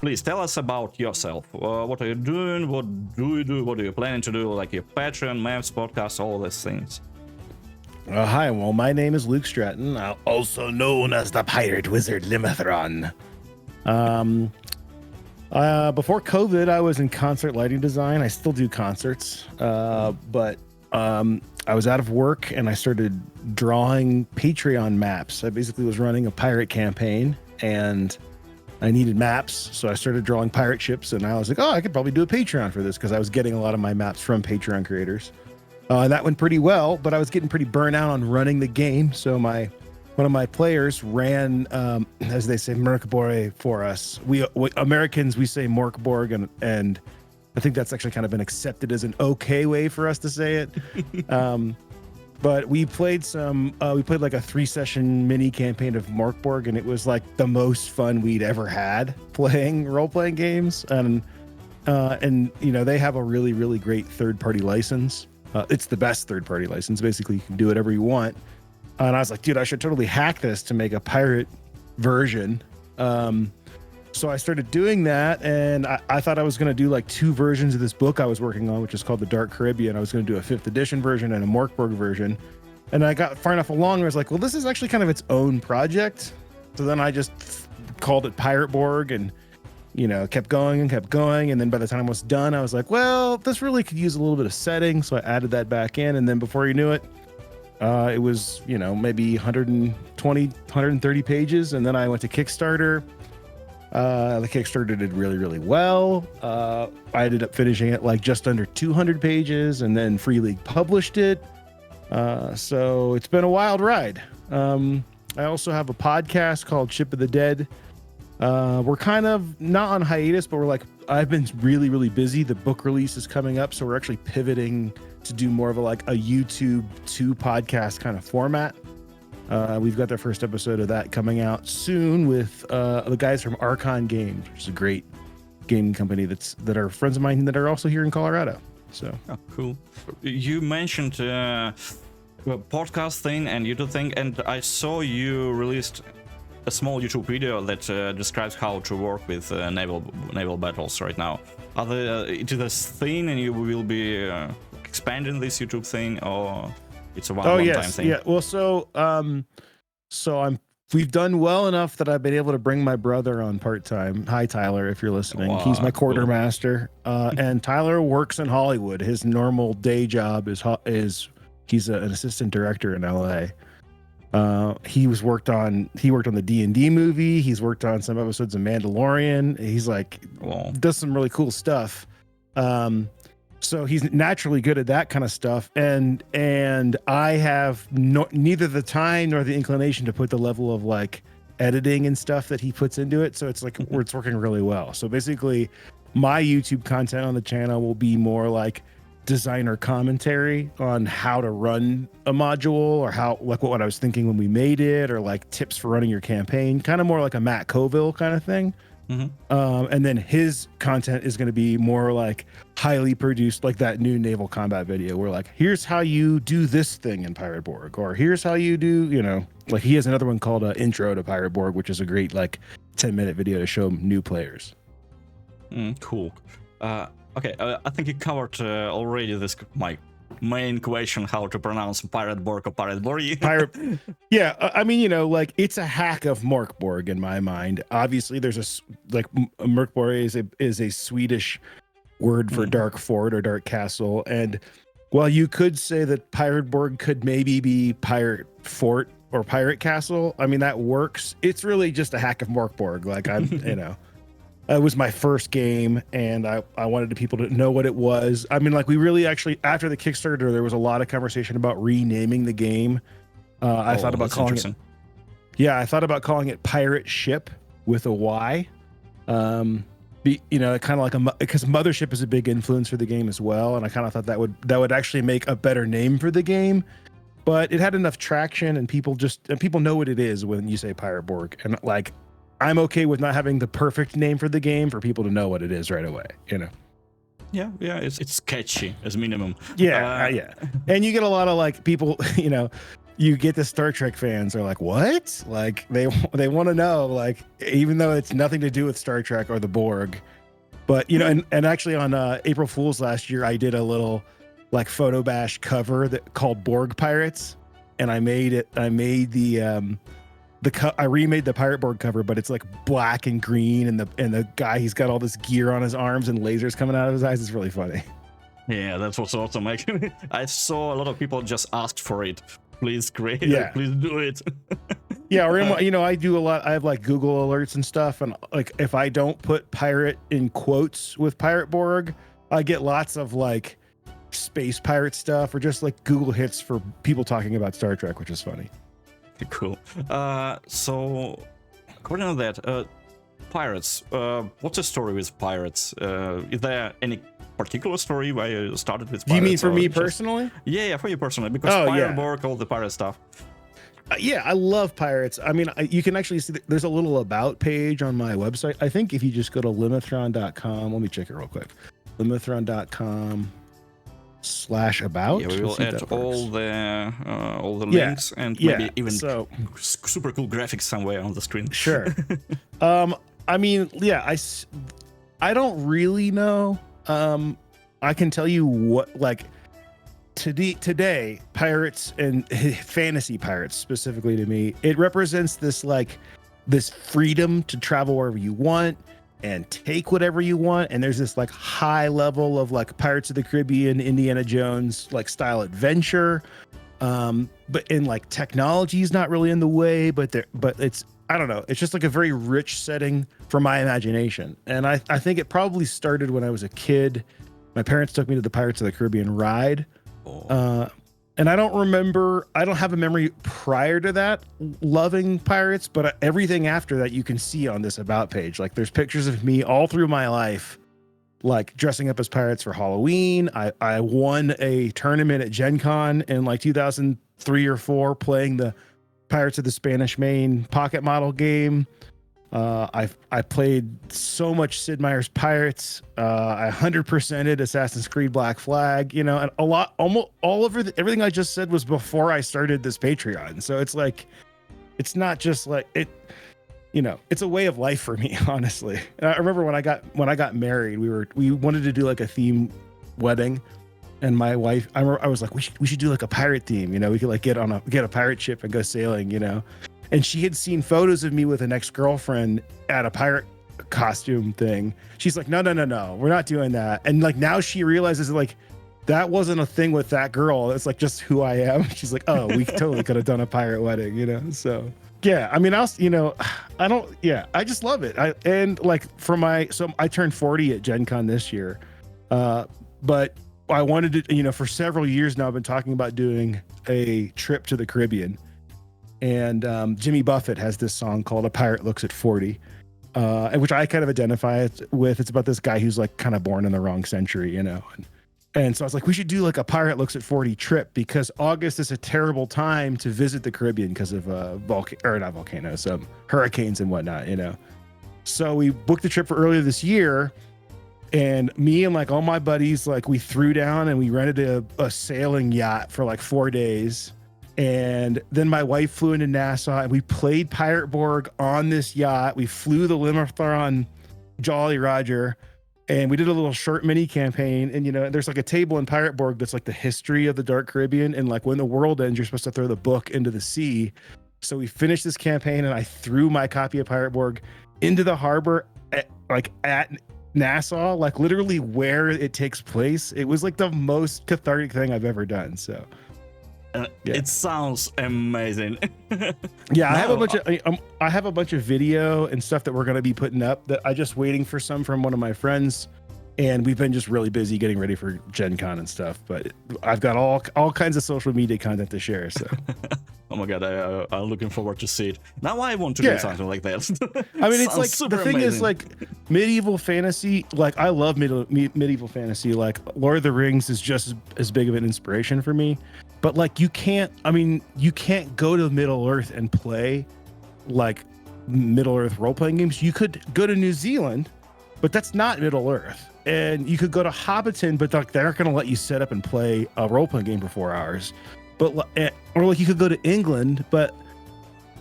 please tell us about yourself. What are you doing? What do you do? What are you planning to do? Like your Patreon, maps, podcasts, all these things. Hi, well, my name is Luke Stratton, also known as the Pirate Wizard Limithron. Before COVID, I was in concert lighting design. I still do concerts, but I was out of work and I started drawing Patreon maps. I basically was running a pirate campaign and I needed maps, so I started drawing pirate ships, and I was like, oh, I could probably do a Patreon for this because I was getting a lot of my maps from Patreon creators. And that went pretty well, but I was getting pretty burnt out on running the game. So one of my players ran, as they say, Merkborg for us. We Americans, we say Morkborg, and I think that's actually kind of been accepted as an okay way for us to say it. But we played like a 3-session mini campaign of Morkborg, and it was like the most fun we'd ever had playing role-playing games. And you know, they have a really, really great third-party license. It's the best third-party license. Basically, you can do whatever you want. And I was like, dude, I should totally hack this to make a pirate version. So I started doing that, and I thought I was going to do like 2 versions of this book I was working on, which is called The Dark Caribbean. I was going to do a 5th edition version and a Morkborg version. And I got far enough along where I was like, well, this is actually kind of its own project. So then I just called it Pirate Borg and, you know, kept going. And then by the time I was done, I was like, well, this really could use a little bit of setting. So I added that back in. And then before you knew it, it was, you know, maybe 120, 130 pages. And then I went to Kickstarter. The Kickstarter did really, really well. I ended up finishing it like just under 200 pages and then Free League published it. So it's been a wild ride. I also have a podcast called Ship of the Dead. We're kind of not on hiatus, but I've been really, really busy. The book release is coming up, so we're actually pivoting to do more of a YouTube to podcast kind of format. We've got the first episode of that coming out soon with the guys from Archon Games, which is a great gaming company that are friends of mine that are also here in Colorado. So cool. You mentioned podcast thing and YouTube thing, and I saw you released a small YouTube video that describes how to work with naval battles right now. It is this thing, and you will be expanding this YouTube thing, or it's a one-time thing? Yeah. Well, we've done well enough that I've been able to bring my brother on part-time. Hi, Tyler, if you're listening. Wow, he's my quartermaster. And Tyler works in Hollywood. His normal day job is he's an assistant director in LA. He worked on the D&D movie. He's worked on some episodes of Mandalorian. He's does some really cool stuff. So he's naturally good at that kind of stuff. And I have neither the time nor the inclination to put the level of editing and stuff that he puts into it. So it's it's working really well. So basically my YouTube content on the channel will be more like designer commentary on how to run a module, or how what I was thinking when we made it, or tips for running your campaign, kind of more like a Matt Colville kind of thing. Mm-hmm. And then his content is going to be more highly produced, like that new naval combat video where here's how you do this thing in Pirate Borg, or here's how you do, he has another one called Intro to Pirate Borg, which is a great 10-minute video to show new players. Cool. Okay, I think you covered already my main question, how to pronounce Pirate Borg or Pirate Borg. Yeah, I mean, it's a hack of Morkborg in my mind. Obviously, there's Morkborg is a Swedish word for dark fort or dark castle, and while you could say that Pirate Borg could maybe be pirate fort or pirate castle, I mean that works. It's really just a hack of Morkborg. I'm, It was my first game, and I wanted people to know what it was. I mean, we really actually, after the Kickstarter, there was a lot of conversation about renaming the game. I thought about calling it. Yeah, I thought about calling it Pirate Ship with a Y. Kind of because Mothership is a big influence for the game as well, and I kind of thought that would actually make a better name for the game. But it had enough traction, and people know what it is when you say Pirate Borg, and I'm okay with not having the perfect name for the game for people to know what it is right away, Yeah, it's catchy as minimum. Yeah. And you get a lot of people, you get the Star Trek fans are like, what? Like they want to know, like, even though it's nothing to do with Star Trek or the Borg. But, you know, and actually on April Fool's last year, I did a little like photo bash cover that called Borg Pirates. And I remade the Pirate Borg cover, but it's like black and green. And the guy, he's got all this gear on his arms and lasers coming out of his eyes. It's really funny. Yeah, that's what's awesome. Actually, I saw a lot of people just asked for it. Please create Yeah. it. Please do it. Yeah, or you know, I do a lot. I have like Google alerts and stuff, and like if I don't put pirate in quotes with Pirate Borg, I get lots of like space pirate stuff or just like Google hits for people talking about Star Trek, which is funny. Cool. So, according to that, pirates. What's the story with pirates? Is there any particular story why you started with pirates? Do you mean for me just... personally? Yeah, for you personally, because Pirate Borg, all the pirate stuff. Yeah, I love pirates. I mean, you can actually see there's a little about page on my website. I think if you just go to limithron.com, let me check it real quick. Limithron.com/about. Yeah, we will add all the links and maybe even super cool graphics somewhere on the screen. Sure. I mean, yeah, I don't really know. I can tell you what, like, today, pirates and fantasy pirates specifically to me, it represents this freedom to travel wherever you want and take whatever you want. And there's this like high level of like Pirates of the Caribbean, Indiana Jones like style adventure. But in like technology is not really in the way, but it's, I don't know. It's just like a very rich setting for my imagination. And I think it probably started when I was a kid. My parents took me to the Pirates of the Caribbean ride. And I don't have a memory prior to that loving pirates, but everything after that you can see on this about page. Like there's pictures of me all through my life, like dressing up as pirates for Halloween. I won a tournament at Gen Con in like 2003 or 4 playing the Pirates of the Spanish Main pocket model game. I played so much Sid Meier's Pirates. I 100%ed Assassin's Creed Black Flag, you know, and almost all of everything I just said was before I started this Patreon. So it's like, it's not just like it, you know, it's a way of life for me, honestly. And I remember when I got married, we wanted to do like a theme wedding. And my wife, I was like, we should do like a pirate theme, you know, we could like get a pirate ship and go sailing, you know. And she had seen photos of me with an ex-girlfriend at a pirate costume thing. She's like, no, we're not doing that. And like now she realizes like that wasn't a thing with that girl. It's like just who I am. She's like, oh, we totally could have done a pirate wedding, you know? So yeah, I mean, I just love it. I turned 40 at Gen Con this year. But I wanted to, you know, for several years now, I've been talking about doing a trip to the Caribbean. And Jimmy Buffett has this song called A Pirate Looks at 40, which I kind of identify with. It's about this guy who's like kind of born in the wrong century, you know. And so I was like, we should do like a Pirate Looks at 40 trip because August is a terrible time to visit the Caribbean because of hurricanes and whatnot, you know. So we booked the trip for earlier this year. And me and like all my buddies, like we threw down and we rented a sailing yacht for like 4 days. And then my wife flew into Nassau and we played Pirate Borg on this yacht. We flew the Limithron Jolly Roger and we did a little short mini campaign. And, you know, there's like a table in Pirate Borg that's like the history of the Dark Caribbean. And like when the world ends, you're supposed to throw the book into the sea. So we finished this campaign and I threw my copy of Pirate Borg into the harbor at Nassau, like literally where it takes place. It was like the most cathartic thing I've ever done. So. It sounds amazing. Yeah, I have a bunch of video and stuff that we're going to be putting up that I'm just waiting for some from one of my friends, and we've been just really busy getting ready for Gen Con and stuff. But I've got all kinds of social media content to share. So, oh my god, I'm looking forward to see it. Now I want to do something like that. I mean, it's like the thing is like medieval fantasy. Like I love medieval fantasy. Like Lord of the Rings is just as big of an inspiration for me. But like you can't go to Middle Earth and play like Middle Earth role-playing games. You could go to New Zealand, but that's not Middle Earth. And you could go to Hobbiton, but like they're not going to let you set up and play a role-playing game for 4 hours. but or like you could go to England, but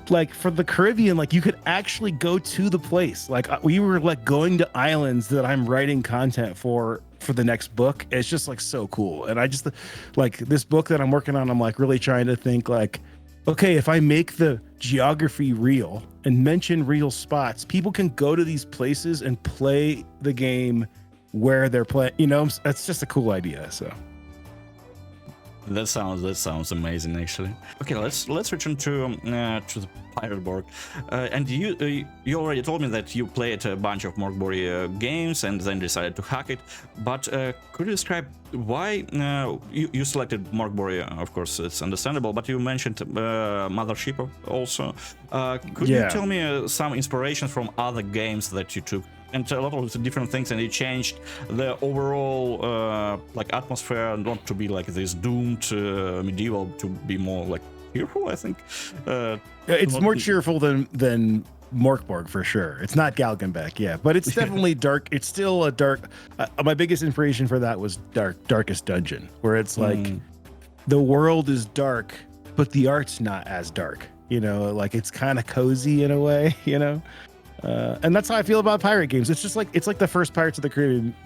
like for the Caribbean, like you could actually go to the place. Like we were like going to islands that I'm writing content for the next book. It's just like so cool. And I just like this book that I'm working on, I'm like really trying to think like, okay, if I make the geography real and mention real spots, people can go to these places and play the game where they're playing. You know, that's just a cool idea. So that sounds amazing, actually. Okay, let's return to the Pirate Borg. And you already told me that you played a bunch of Borg games and then decided to hack it. But could you describe why you selected Borg? Of course, it's understandable. But you mentioned Mothership also. Could you tell me some inspiration from other games that you took? And a lot of different things, and it changed the overall like atmosphere, not to be like this doomed medieval, to be more like cheerful. I think it's more cheerful than Borg for sure. It's not Galgenbeck, but it's definitely dark. It's still a dark. My biggest inspiration for that was Darkest Dungeon, where it's like the world is dark, but the art's not as dark. You know, like it's kind of cozy in a way. You know. And that's how I feel about pirate games. It's just like it's like the first Pirates of the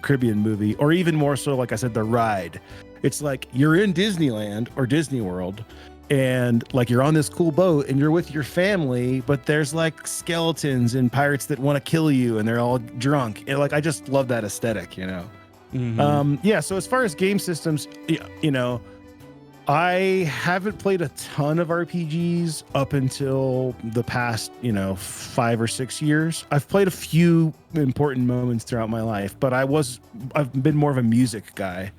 Caribbean movie, or even more so, like I said, the ride. It's like you're in Disneyland or Disney World, and like you're on this cool boat and you're with your family, but there's like skeletons and pirates that want to kill you, and they're all drunk. And like I just love that aesthetic, you know. So as far as game systems, you know, I haven't played a ton of RPGs up until the past, 5 or 6 years. I've played a few important moments throughout my life, but I've been more of a music guy,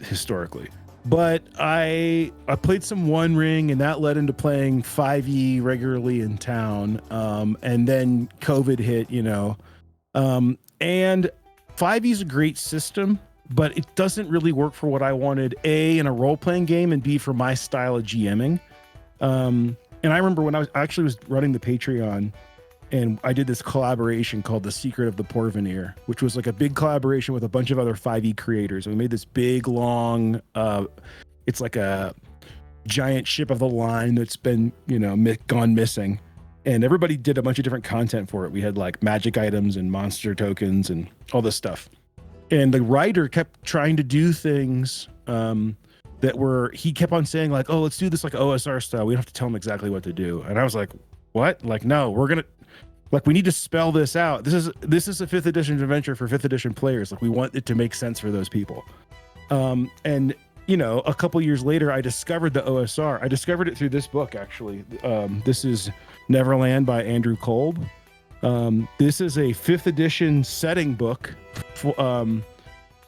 historically. But I played some One Ring, and that led into playing 5e regularly in town. And then COVID hit, and 5e is a great system, but it doesn't really work for what I wanted, A, in a role-playing game, and B, for my style of GMing. And I remember when I was running the Patreon, and I did this collaboration called The Secret of the Porvenir, which was like a big collaboration with a bunch of other 5e creators. And we made this big, long, it's like a giant ship of the line that's been, gone missing. And everybody did a bunch of different content for it. We had like magic items and monster tokens and all this stuff. And the writer kept trying to do things he kept on saying like, oh, let's do this like OSR style. We don't have to tell him exactly what to do. And I was like, what? Like, no, we need to spell this out. This is a 5th edition adventure for 5th edition players. Like, we want it to make sense for those people. And a couple years later, I discovered the OSR. I discovered it through this book, actually. This is Neverland by Andrew Kolb. This is a 5th edition setting book,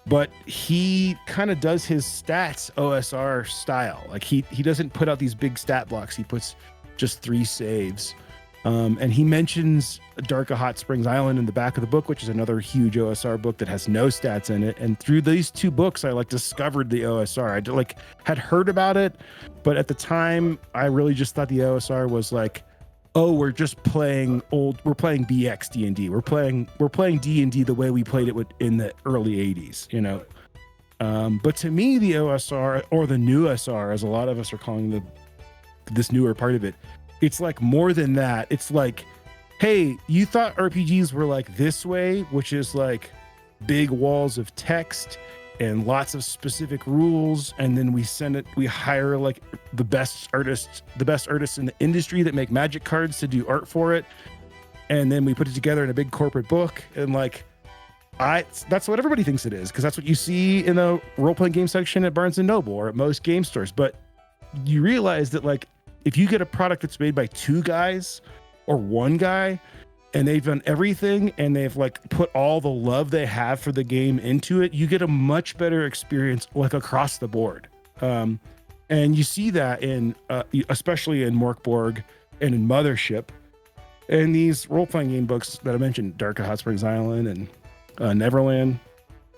but he kind of does his stats OSR style. Like he doesn't put out these big stat blocks. He puts just 3 saves. And he mentions Darka Hot Springs Island in the back of the book, which is another huge OSR book that has no stats in it. And through these 2 books, I discovered the OSR. I had heard about it, but at the time, I really just thought the OSR was like, oh, we're playing BX D&D. We're playing D&D the way we played it in the early 80s, But to me, the OSR, or the new SR, as a lot of us are calling this newer part of it, it's like more than that. It's like, hey, you thought RPGs were like this way, which is like big walls of text and lots of specific rules, and then we hire like the best artists in the industry that make magic cards to do art for it, and then we put it together in a big corporate book. And that's what everybody thinks it is, because that's what you see in the role-playing game section at Barnes & Noble or at most game stores. But you realize that like, if you get a product that's made by 2 guys or 1 guy, and they've done everything, and they've like put all the love they have for the game into it, you get a much better experience like across the board. And you see that in especially in Borg and in Mothership, and these role-playing game books that I mentioned, Darka Hot Springs Island and Neverland.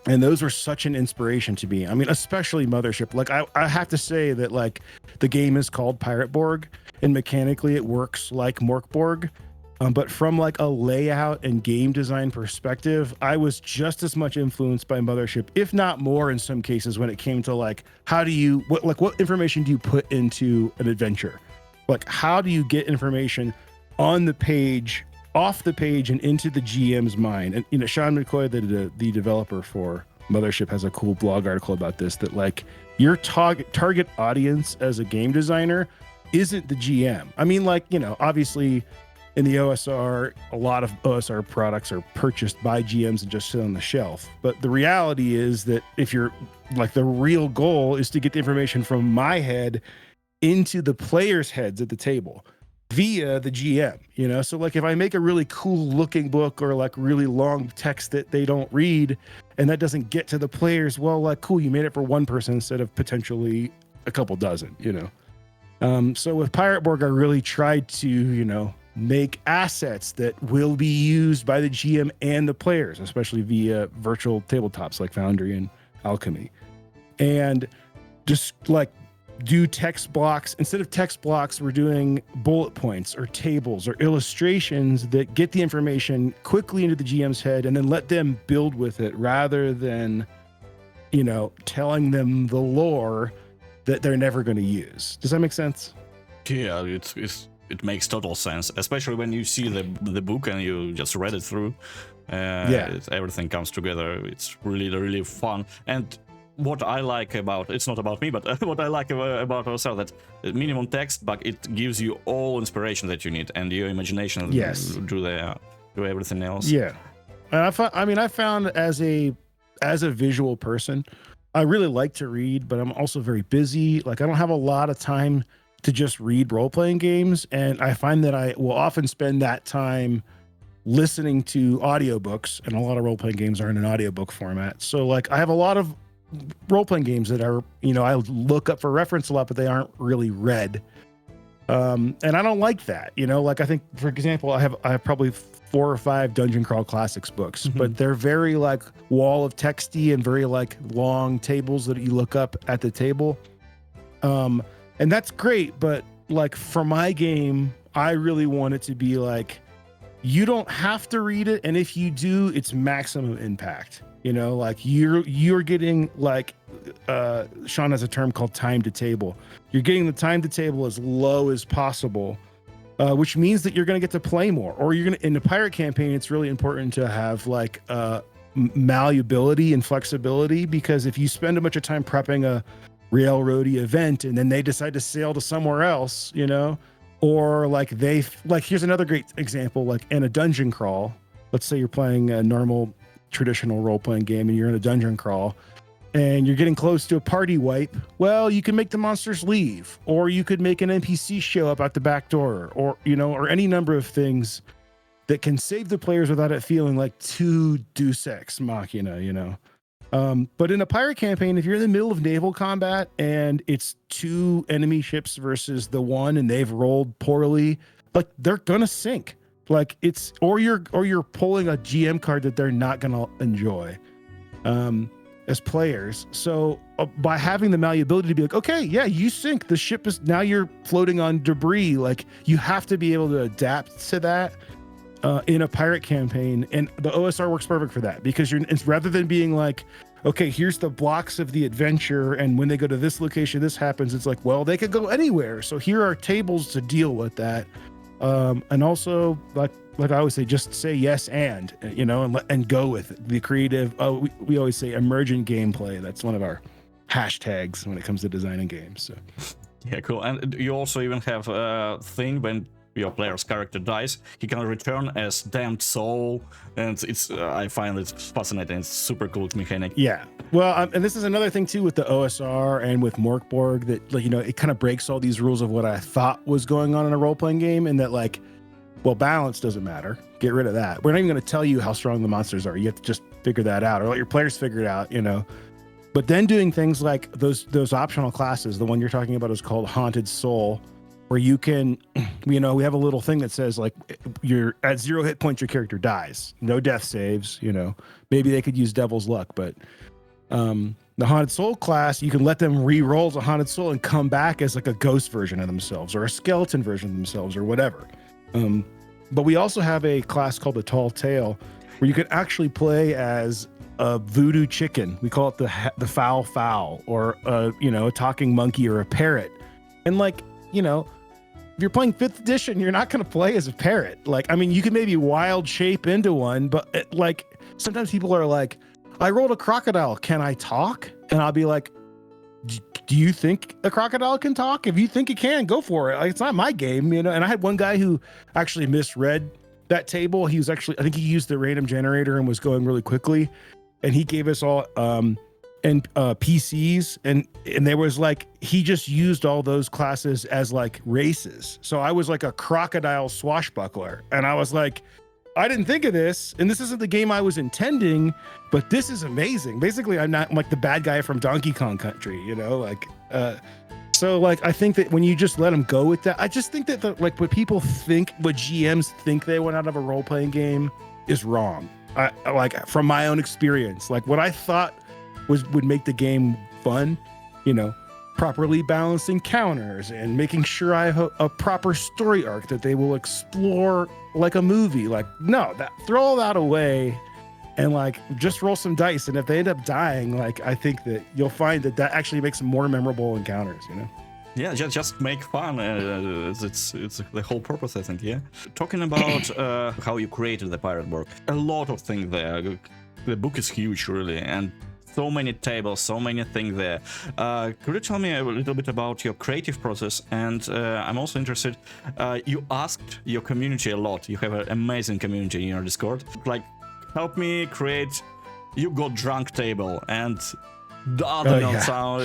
And those were such an inspiration to me. I mean, especially Mothership. Like I have to say that like the game is called Pirate Borg, and mechanically it works like Borg. But from like a layout and game design perspective, I was just as much influenced by Mothership, if not more in some cases, when it came to like, what information do you put into an adventure? Like, how do you get information on the page, off the page, and into the GM's mind? And, you know, Sean McCoy, the developer for Mothership, has a cool blog article about this, that like your target audience as a game designer isn't the GM. I mean, like, you know, obviously in the OSR, a lot of OSR products are purchased by GMs and just sit on the shelf. But the reality is that if you're like, the real goal is to get the information from my head into the players' heads at the table via the GM, you know? So like if I make a really cool looking book or like really long text that they don't read and that doesn't get to the players, well, like, cool, you made it for one person instead of potentially a couple dozen, you know? So with Pirate Borg, I really tried to, you know, make assets that will be used by the GM and the players, especially via virtual tabletops like Foundry and Alchemy. And just like do text blocks. Instead of text blocks, we're doing bullet points or tables or illustrations that get the information quickly into the GM's head and then let them build with it, rather than, you know, telling them the lore that they're never going to use. Does that make sense? Yeah, it makes total sense, especially when you see the book and you just read it through. Everything comes together. It's really fun. And what I like about, it's not about me, but what I like about ourselves, that minimum text, but it gives you all inspiration that you need, and your imagination do everything else. Yeah, and I found as a visual person, I really like to read, but I'm also very busy. Like, I don't have a lot of time to just read role-playing games, and I find that I will often spend that time listening to audiobooks, and a lot of role-playing games are in an audiobook format. So like, I have a lot of role-playing games that are, you know, I look up for reference a lot, but they aren't really read. And I don't like that, you know. Like, I think, for example, I have probably 4 or 5 Dungeon Crawl Classics books, but they're very like wall of texty and very like long tables that you look up at the table. And that's great, but like for my game, I really want it to be like, you don't have to read it, and if you do, it's maximum impact. You know, like you're getting, like, Sean has a term called time to table. You're getting the time to table as low as possible, which means that you're going to get to play more. Or you're going to, in the pirate campaign, it's really important to have like malleability and flexibility, because if you spend a bunch of time prepping a railroady event and then they decide to sail to somewhere else, you know, or like here's another great example, like in a dungeon crawl, let's say you're playing a normal traditional role-playing game and you're in a dungeon crawl and you're getting close to a party wipe. Well, you can make the monsters leave, or you could make an NPC show up at the back door, or, you know, or any number of things that can save the players without it feeling like too Deus Ex Machina, you know. But in a pirate campaign, if you're in the middle of naval combat and it's 2 enemy ships versus the one and they've rolled poorly, like, they're gonna sink. Like, it's, or you're pulling a GM card that they're not gonna enjoy as players. So by having the malleability to be like, okay, yeah, you sink, the ship is, now you're floating on debris. Like, you have to be able to adapt to that in a pirate campaign, and the OSR works perfect for that, because it's rather than being like, okay, here's the blocks of the adventure, and when they go to this location, this happens. It's like, well, they could go anywhere, so here are tables to deal with that. And also, like I always say, just say yes and, you know, and go with it. The creative. We always say emergent gameplay. That's one of our hashtags when it comes to designing games. So. Yeah, cool. And you also even have a thing when your player's character dies, he can return as damned soul, and it's I find it fascinating. It's super cool mechanic. Yeah, well, and this is another thing too with the OSR and with Borg, that, like, you know, it kind of breaks all these rules of what I thought was going on in a role-playing game, and that, like, well, balance doesn't matter. Get rid of that. We're not even going to tell you how strong the monsters are. You have to just figure that out, or let your players figure it out, you know. But then doing things like those optional classes, the one you're talking about is called Haunted Soul, where you can, you know, we have a little thing that says, like, you're at 0 hit points, your character dies. No death saves, you know. Maybe they could use Devil's Luck, but the Haunted Soul class, you can let them re-roll as a Haunted Soul and come back as like a ghost version of themselves or a skeleton version of themselves or whatever. But we also have a class called the Tall Tale, where you can actually play as a voodoo chicken. We call it the foul fowl, or a talking monkey or a parrot. And like, if you're playing 5th edition, you're not going to play as a parrot. Like, I mean, you can maybe wild shape into one, but sometimes people are like, I rolled a crocodile. Can I talk? And I'll be like, do you think a crocodile can talk? If you think it can, go for it. Like, it's not my game, And I had one guy who actually misread that table. He was I think he used the random generator and was going really quickly. And he gave us all PCs, and there was like, he just used all those classes as like races. So I was like a crocodile swashbuckler, and I was like, I didn't think of this, and this isn't the game I was intending, but this is amazing. Basically, I'm like the bad guy from Donkey Kong Country, so like, I think that when you just let them go with that, I just think that what people think, what GMs think they want out of a role-playing game is wrong. Like, from my own experience, like what I thought would make the game fun, properly balancing counters and making sure I have a proper story arc that they will explore like a movie. Like, no, throw all that away and like just roll some dice. And if they end up dying, like, I think that you'll find that actually makes some more memorable encounters, Yeah, just make fun. It's the whole purpose, I think. Yeah. Talking about how you created the Pirate Borg, a lot of things there. The book is huge, really, and so many tables, so many things there. Could you tell me a little bit about your creative process? And I'm also interested. You asked your community a lot. You have an amazing community in your Discord. Like, help me create. You got drunk table and. The other sound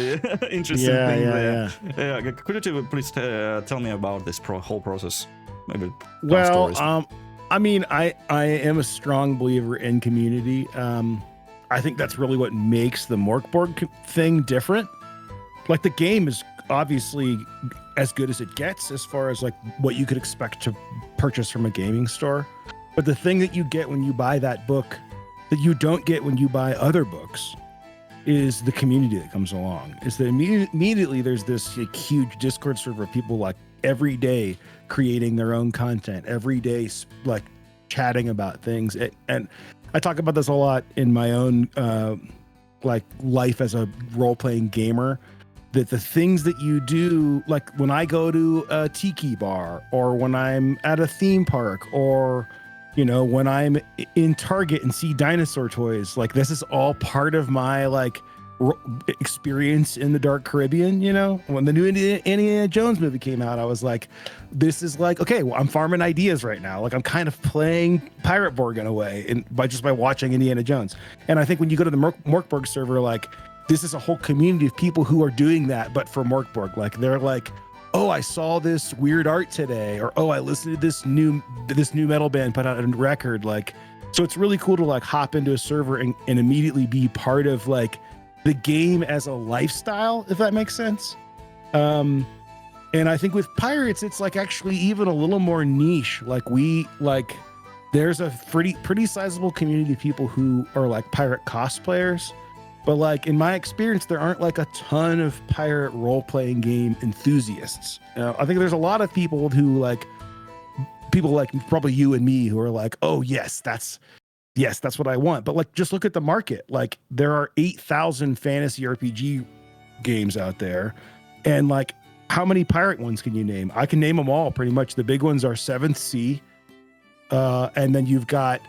interesting thing there. Yeah. Could you please tell me about this whole process? Maybe. Well, I mean, I am a strong believer in community. I think that's really what makes the Borg thing different. Like, the game is obviously as good as it gets as far as like what you could expect to purchase from a gaming store. But the thing that you get when you buy that book that you don't get when you buy other books is the community that comes along. Is that immediately there's this like, huge Discord server of people like every day creating their own content, every day like chatting about things. And I talk about this a lot in my own like life as a role-playing gamer, that the things that you do, like when I go to a tiki bar, or when I'm at a theme park, or when I'm in Target and see dinosaur toys, like this is all part of my like experience in the Dark Caribbean. When the new Indiana Jones movie came out, I was like, this is like, okay, well, I'm farming ideas right now. Like, I'm kind of playing Pirate Borg in a way, and by watching Indiana Jones. And I think when you go to the Borg server, like, this is a whole community of people who are doing that, but for Borg. Like, they're like, oh, I saw this weird art today, or oh, I listened to this new metal band put out a record. Like, so it's really cool to like hop into a server and immediately be part of like the game as a lifestyle, if that makes sense. And I think with pirates, it's like actually even a little more niche. Like, there's a pretty sizable community of people who are like pirate cosplayers. But like, in my experience, there aren't like a ton of pirate role-playing game enthusiasts. I think there's a lot of people who like probably you and me who are like, oh yes, that's what I want. But like, just look at the market. Like, there are 8,000 fantasy RPG games out there, and like, how many pirate ones can you name? I can name them all pretty much. The big ones are 7th Sea, and then you've got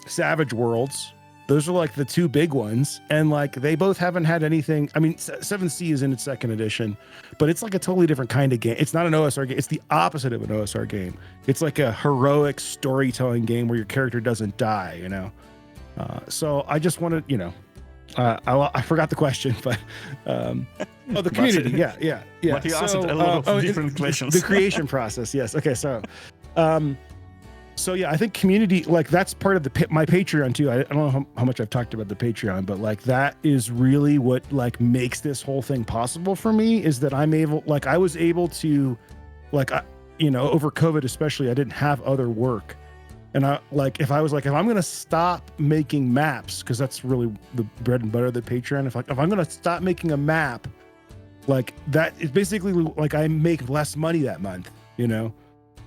Savage Worlds. Those are like the two big ones, and like they both haven't had anything. I mean, 7th Sea is in its 2nd edition, but it's like a totally different kind of game. It's not an OSR game. It's the opposite of an OSR game. It's like a heroic storytelling game where your character doesn't die, So I just wanted, I forgot the question, but the community, yeah. But you asked a lot of different questions. The creation process, yes. Okay, so. So yeah, I think community, like that's part of my Patreon too. I don't know how much I've talked about the Patreon, but like that is really what like makes this whole thing possible for me, is that I was able to like, over COVID especially, I didn't have other work. And if I'm going to stop making maps, because that's really the bread and butter of the Patreon. If I'm going to stop making a map, like that is basically like I make less money that month,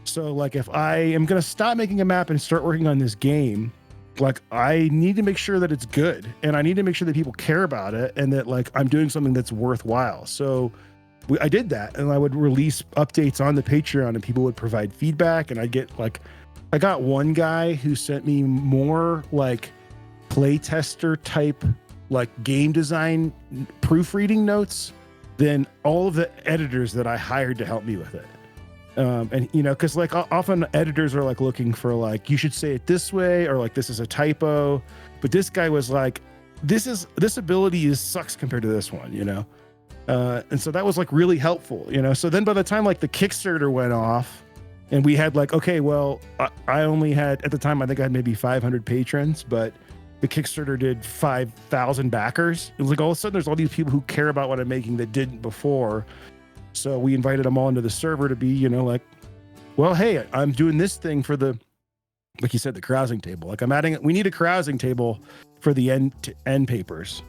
So like if I am going to stop making a map and start working on this game, like I need to make sure that it's good, and I need to make sure that people care about it, and that like I'm doing something that's worthwhile. So I did that, and I would release updates on the Patreon, and people would provide feedback, and I got one guy who sent me more like playtester type like game design proofreading notes than all of the editors that I hired to help me with it. And you know, because like often editors are like looking for like, you should say it this way, or like this is a typo, but this guy was like, this ability sucks compared to this one, you know. And so that was like really helpful, you know. So then by the time like the Kickstarter went off, and we had like, okay, well, I only had at the time, I think I had maybe 500 patrons, but the Kickstarter did 5,000 backers. It was like all of a sudden there's all these people who care about what I'm making that didn't before. So we invited them all into the server to be, you know, like, well, hey, I'm doing this thing for the, like you said, the carousing table. Like we need a carousing table for the end papers.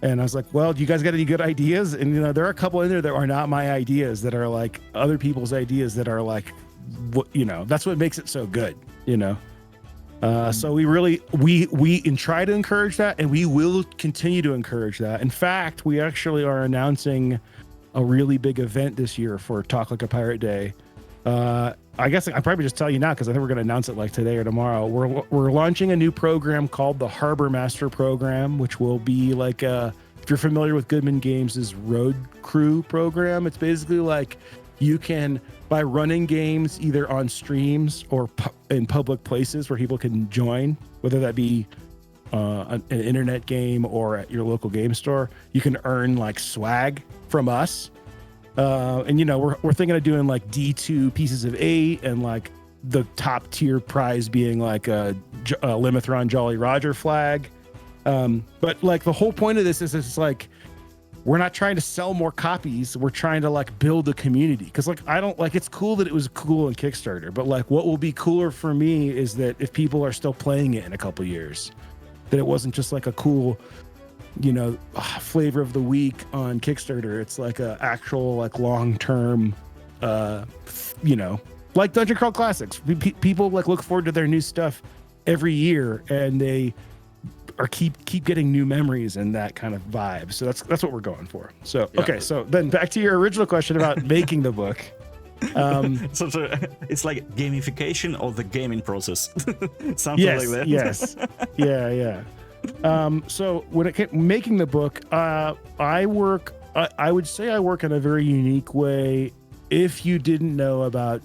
And I was like, well, do you guys got any good ideas? And, you know, there are a couple in there that are not my ideas, that are like other people's ideas that are like, what, you know, that's what makes it so good, you know? So we really, we try to encourage that, and we will continue to encourage that. In fact, we actually are announcing a really big event this year for Talk Like a Pirate Day. I guess I'll probably just tell you now, because I think we're going to announce it like today or tomorrow. We're launching a new program called the Harbor Master Program, which will be like if you're familiar with Goodman Games' Road Crew program, it's basically like you can, by running games either on streams or in public places where people can join, whether that be an internet game or at your local game store, you can earn like swag from us. And you know, we're thinking of doing like D2 pieces of 8, and like the top tier prize being like a Limithron Jolly Roger flag. But like the whole point of this is it's like, we're not trying to sell more copies. We're trying to like build a community. Because like I don't like, it's cool that it was cool in Kickstarter, but like what will be cooler for me is that if people are still playing it in a couple years, that it wasn't just like a cool, you know, flavor of the week on Kickstarter. It's like a actual like long-term, you know, like Dungeon Crawl Classics. People like look forward to their new stuff every year, and they are keep getting new memories and that kind of vibe. So that's what we're going for. So yeah. Okay, so then back to your original question about making the book. So it's like gamification of the gaming process. Something yes, like that. Yes. Yeah. So when it came making the book, I would say I work in a very unique way. If you didn't know about,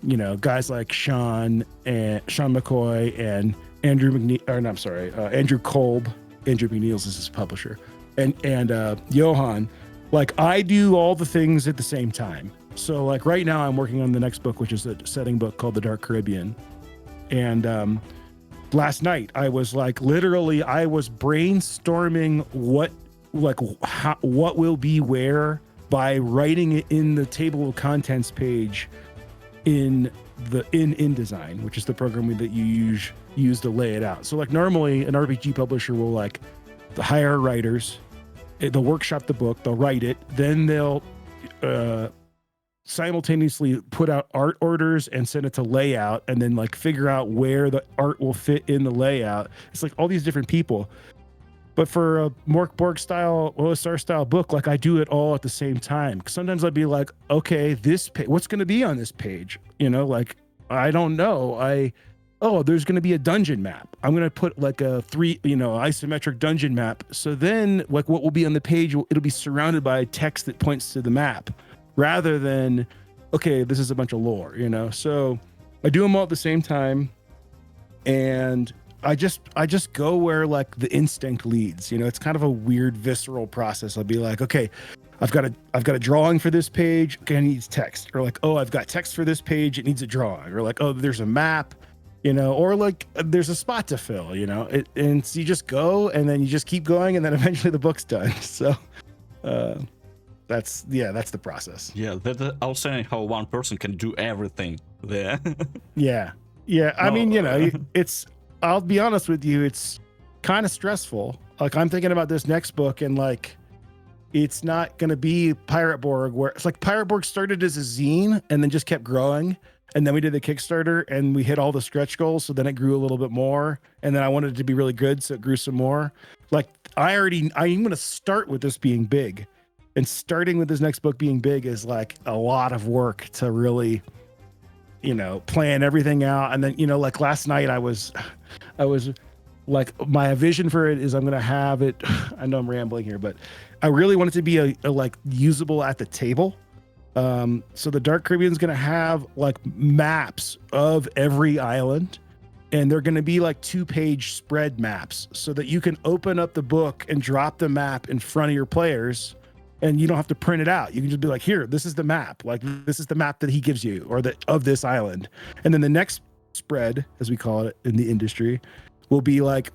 you know, guys like Sean McCoy and Andrew Kolb. Andrew McNeil's is his publisher, and Johan, like I do all the things at the same time. So like right now I'm working on the next book, which is a setting book called The Dark Caribbean. And last night I was like, literally I was brainstorming what will be where by writing it in the table of contents page in InDesign, which is the program that you use to lay it out. So like normally an RPG publisher will like hire writers, they'll workshop the book, they'll write it, then they'll simultaneously put out art orders and send it to layout, and then like figure out where the art will fit in the layout. It's like all these different people. But for a Mork Borg style, OSR style book, like I do it all at the same time. Sometimes I'd be like, okay, this what's going to be on this page? You know, like, I don't know. There's going to be a dungeon map. I'm going to put like a isometric dungeon map. So then like what will be on the page, it'll be surrounded by text that points to the map, rather than, okay, this is a bunch of lore, you know? So I do them all at the same time. And I just go where like the instinct leads, you know. It's kind of a weird visceral process. I'll be like, okay, I've got a drawing for this page. Okay, it needs text. Or like, oh, I've got text for this page. It needs a drawing. Or like, oh, there's a map, you know, or like there's a spot to fill, you know. And so you just go, and then you just keep going, and then eventually the book's done. So that's the process. Yeah, that's also how one person can do everything there. Yeah. I mean, you know, I'll be honest with you, it's kind of stressful. Like I'm thinking about this next book, and like it's not going to be Pirate Borg, where it's like Pirate Borg started as a zine and then just kept growing. And then we did the Kickstarter and we hit all the stretch goals. So then it grew a little bit more. And then I wanted it to be really good. So it grew some more. Like I'm going to start with this being big. And starting with this next book being big is like a lot of work to really, plan everything out. And then, like last night I was like, my vision for it is I'm going to have it. I know I'm rambling here, but I really want it to be a like usable at the table. So the Dark Caribbean is going to have like maps of every island, and they're going to be like 2-page spread maps so that you can open up the book and drop the map in front of your players, and you don't have to print it out. You can just be like, here, this is the map. Like this is the map that he gives you, or of this island. And then the next spread, as we call it in the industry, will be like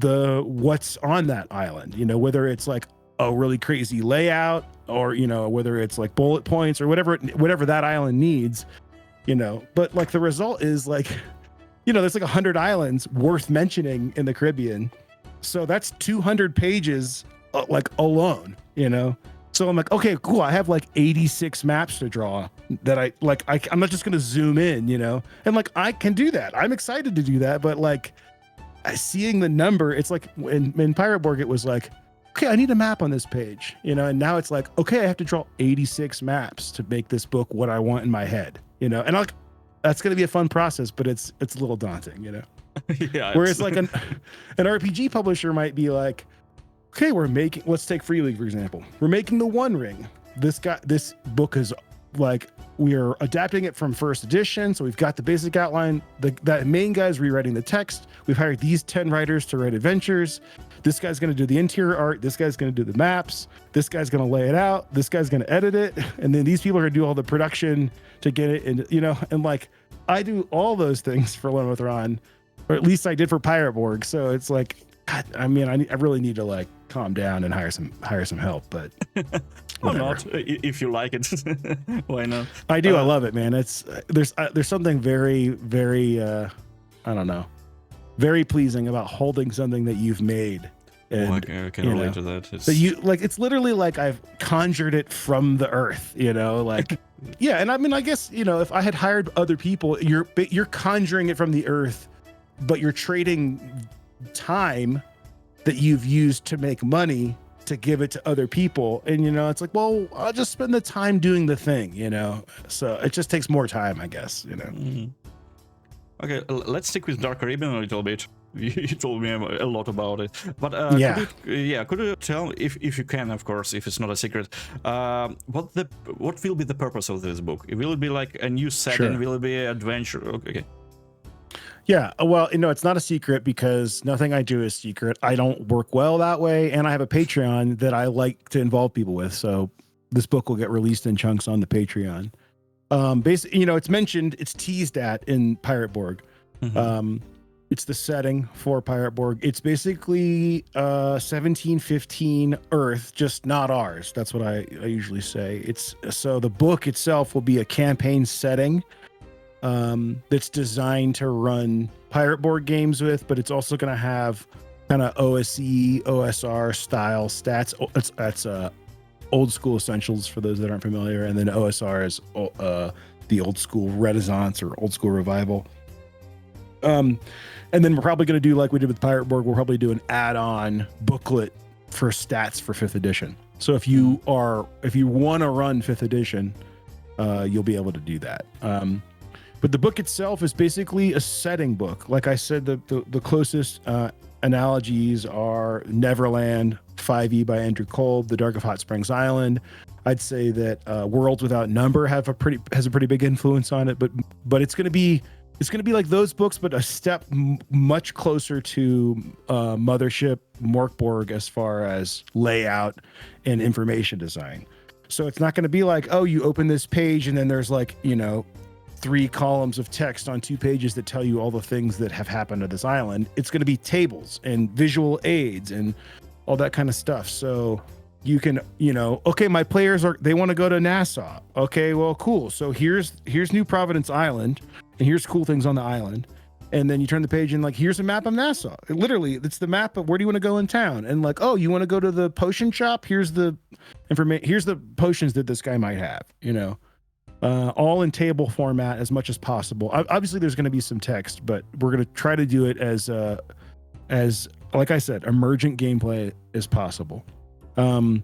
what's on that island, whether it's like a really crazy layout, or whether it's like bullet points or whatever that island needs, but like the result is like, there's like 100 islands worth mentioning in the Caribbean, so that's 200 pages like alone, so I'm like, okay, cool, I have like 86 maps to draw that I'm not just gonna zoom in, and like I can do that. I'm excited to do that, but like seeing the number, it's like in Pirate Borg it was like, okay, I need a map on this page, and now it's like, okay, I have to draw 86 maps to make this book what I want in my head, and like, that's going to be a fun process, but it's a little daunting, Yeah. Whereas like an RPG publisher might be like, okay, let's take Free League, for example. We're making the One Ring. This book is like, we are adapting it from first edition. So we've got the basic outline. That main guy's rewriting the text. We've hired these 10 writers to write adventures. This guy's going to do the interior art. This guy's going to do the maps. This guy's going to lay it out. This guy's going to edit it. And then these people are going to do all the production to get it. And, and like, I do all those things for Limithron, or at least I did for Pirate Borg. So it's like, God, I mean, I really need to like calm down and hire some help, but why not? If you like it, why not? I do. I love it, man. It's there's something very, very, I don't know, very pleasing about holding something that you've made. And, I can relate to that. It's literally like I've conjured it from the earth, like, yeah. And I mean, I guess, if I had hired other people, you're conjuring it from the earth, but you're trading time that you've used to make money to give it to other people. And, it's like, well, I'll just spend the time doing the thing, so it just takes more time, I guess, Mm-hmm. Okay, let's stick with Dark Caribbean a little bit. You told me a lot about it, but could you tell, if you can, of course, if it's not a secret, what will be the purpose of this book? Will it be like a new setting? Sure. Will it be an adventure? Okay. Yeah, well, it's not a secret because nothing I do is secret. I don't work well that way, and I have a Patreon that I like to involve people with. So this book will get released in chunks on the Patreon. Basically, it's teased at in Pirate Borg. Mm-hmm. It's the setting for Pirate Borg. It's basically 1715 Earth, just not ours. That's what I usually say. So the book itself will be a campaign setting that's designed to run Pirate Borg games with, but it's also going to have kind of OSE, OSR style stats. That's old school essentials for those that aren't familiar, and then OSR is the old school Renaissance or old school revival. And then we're probably going to do like we did with Pirate Borg. We'll probably do an add-on booklet for stats for 5th edition. So if you want to run 5th edition, you'll be able to do that. But the book itself is basically a setting book. Like I said, the closest analogies are Neverland, 5e by Andrew Kolb, The Dark of Hot Springs Island. I'd say that Worlds Without Number has a pretty big influence on it, but it's going to be like those books, but a step much closer to Mothership, Morkborg as far as layout and information design. So it's not going to be like, oh, you open this page and then there's like, 3 columns of text on 2 pages that tell you all the things that have happened to this island. It's going to be tables and visual aids and all that kind of stuff. So you can, okay, my players they want to go to Nassau. Okay, well, cool. So here's New Providence Island, and here's cool things on the island. And then you turn the page and like, here's a map of Nassau. Literally, it's the map of where do you want to go in town? And like, oh, you want to go to the potion shop? Here's the information. Here's the potions that this guy might have, all in table format as much as possible. Obviously, there's going to be some text, but we're going to try to do it as like I said, emergent gameplay as possible. Then,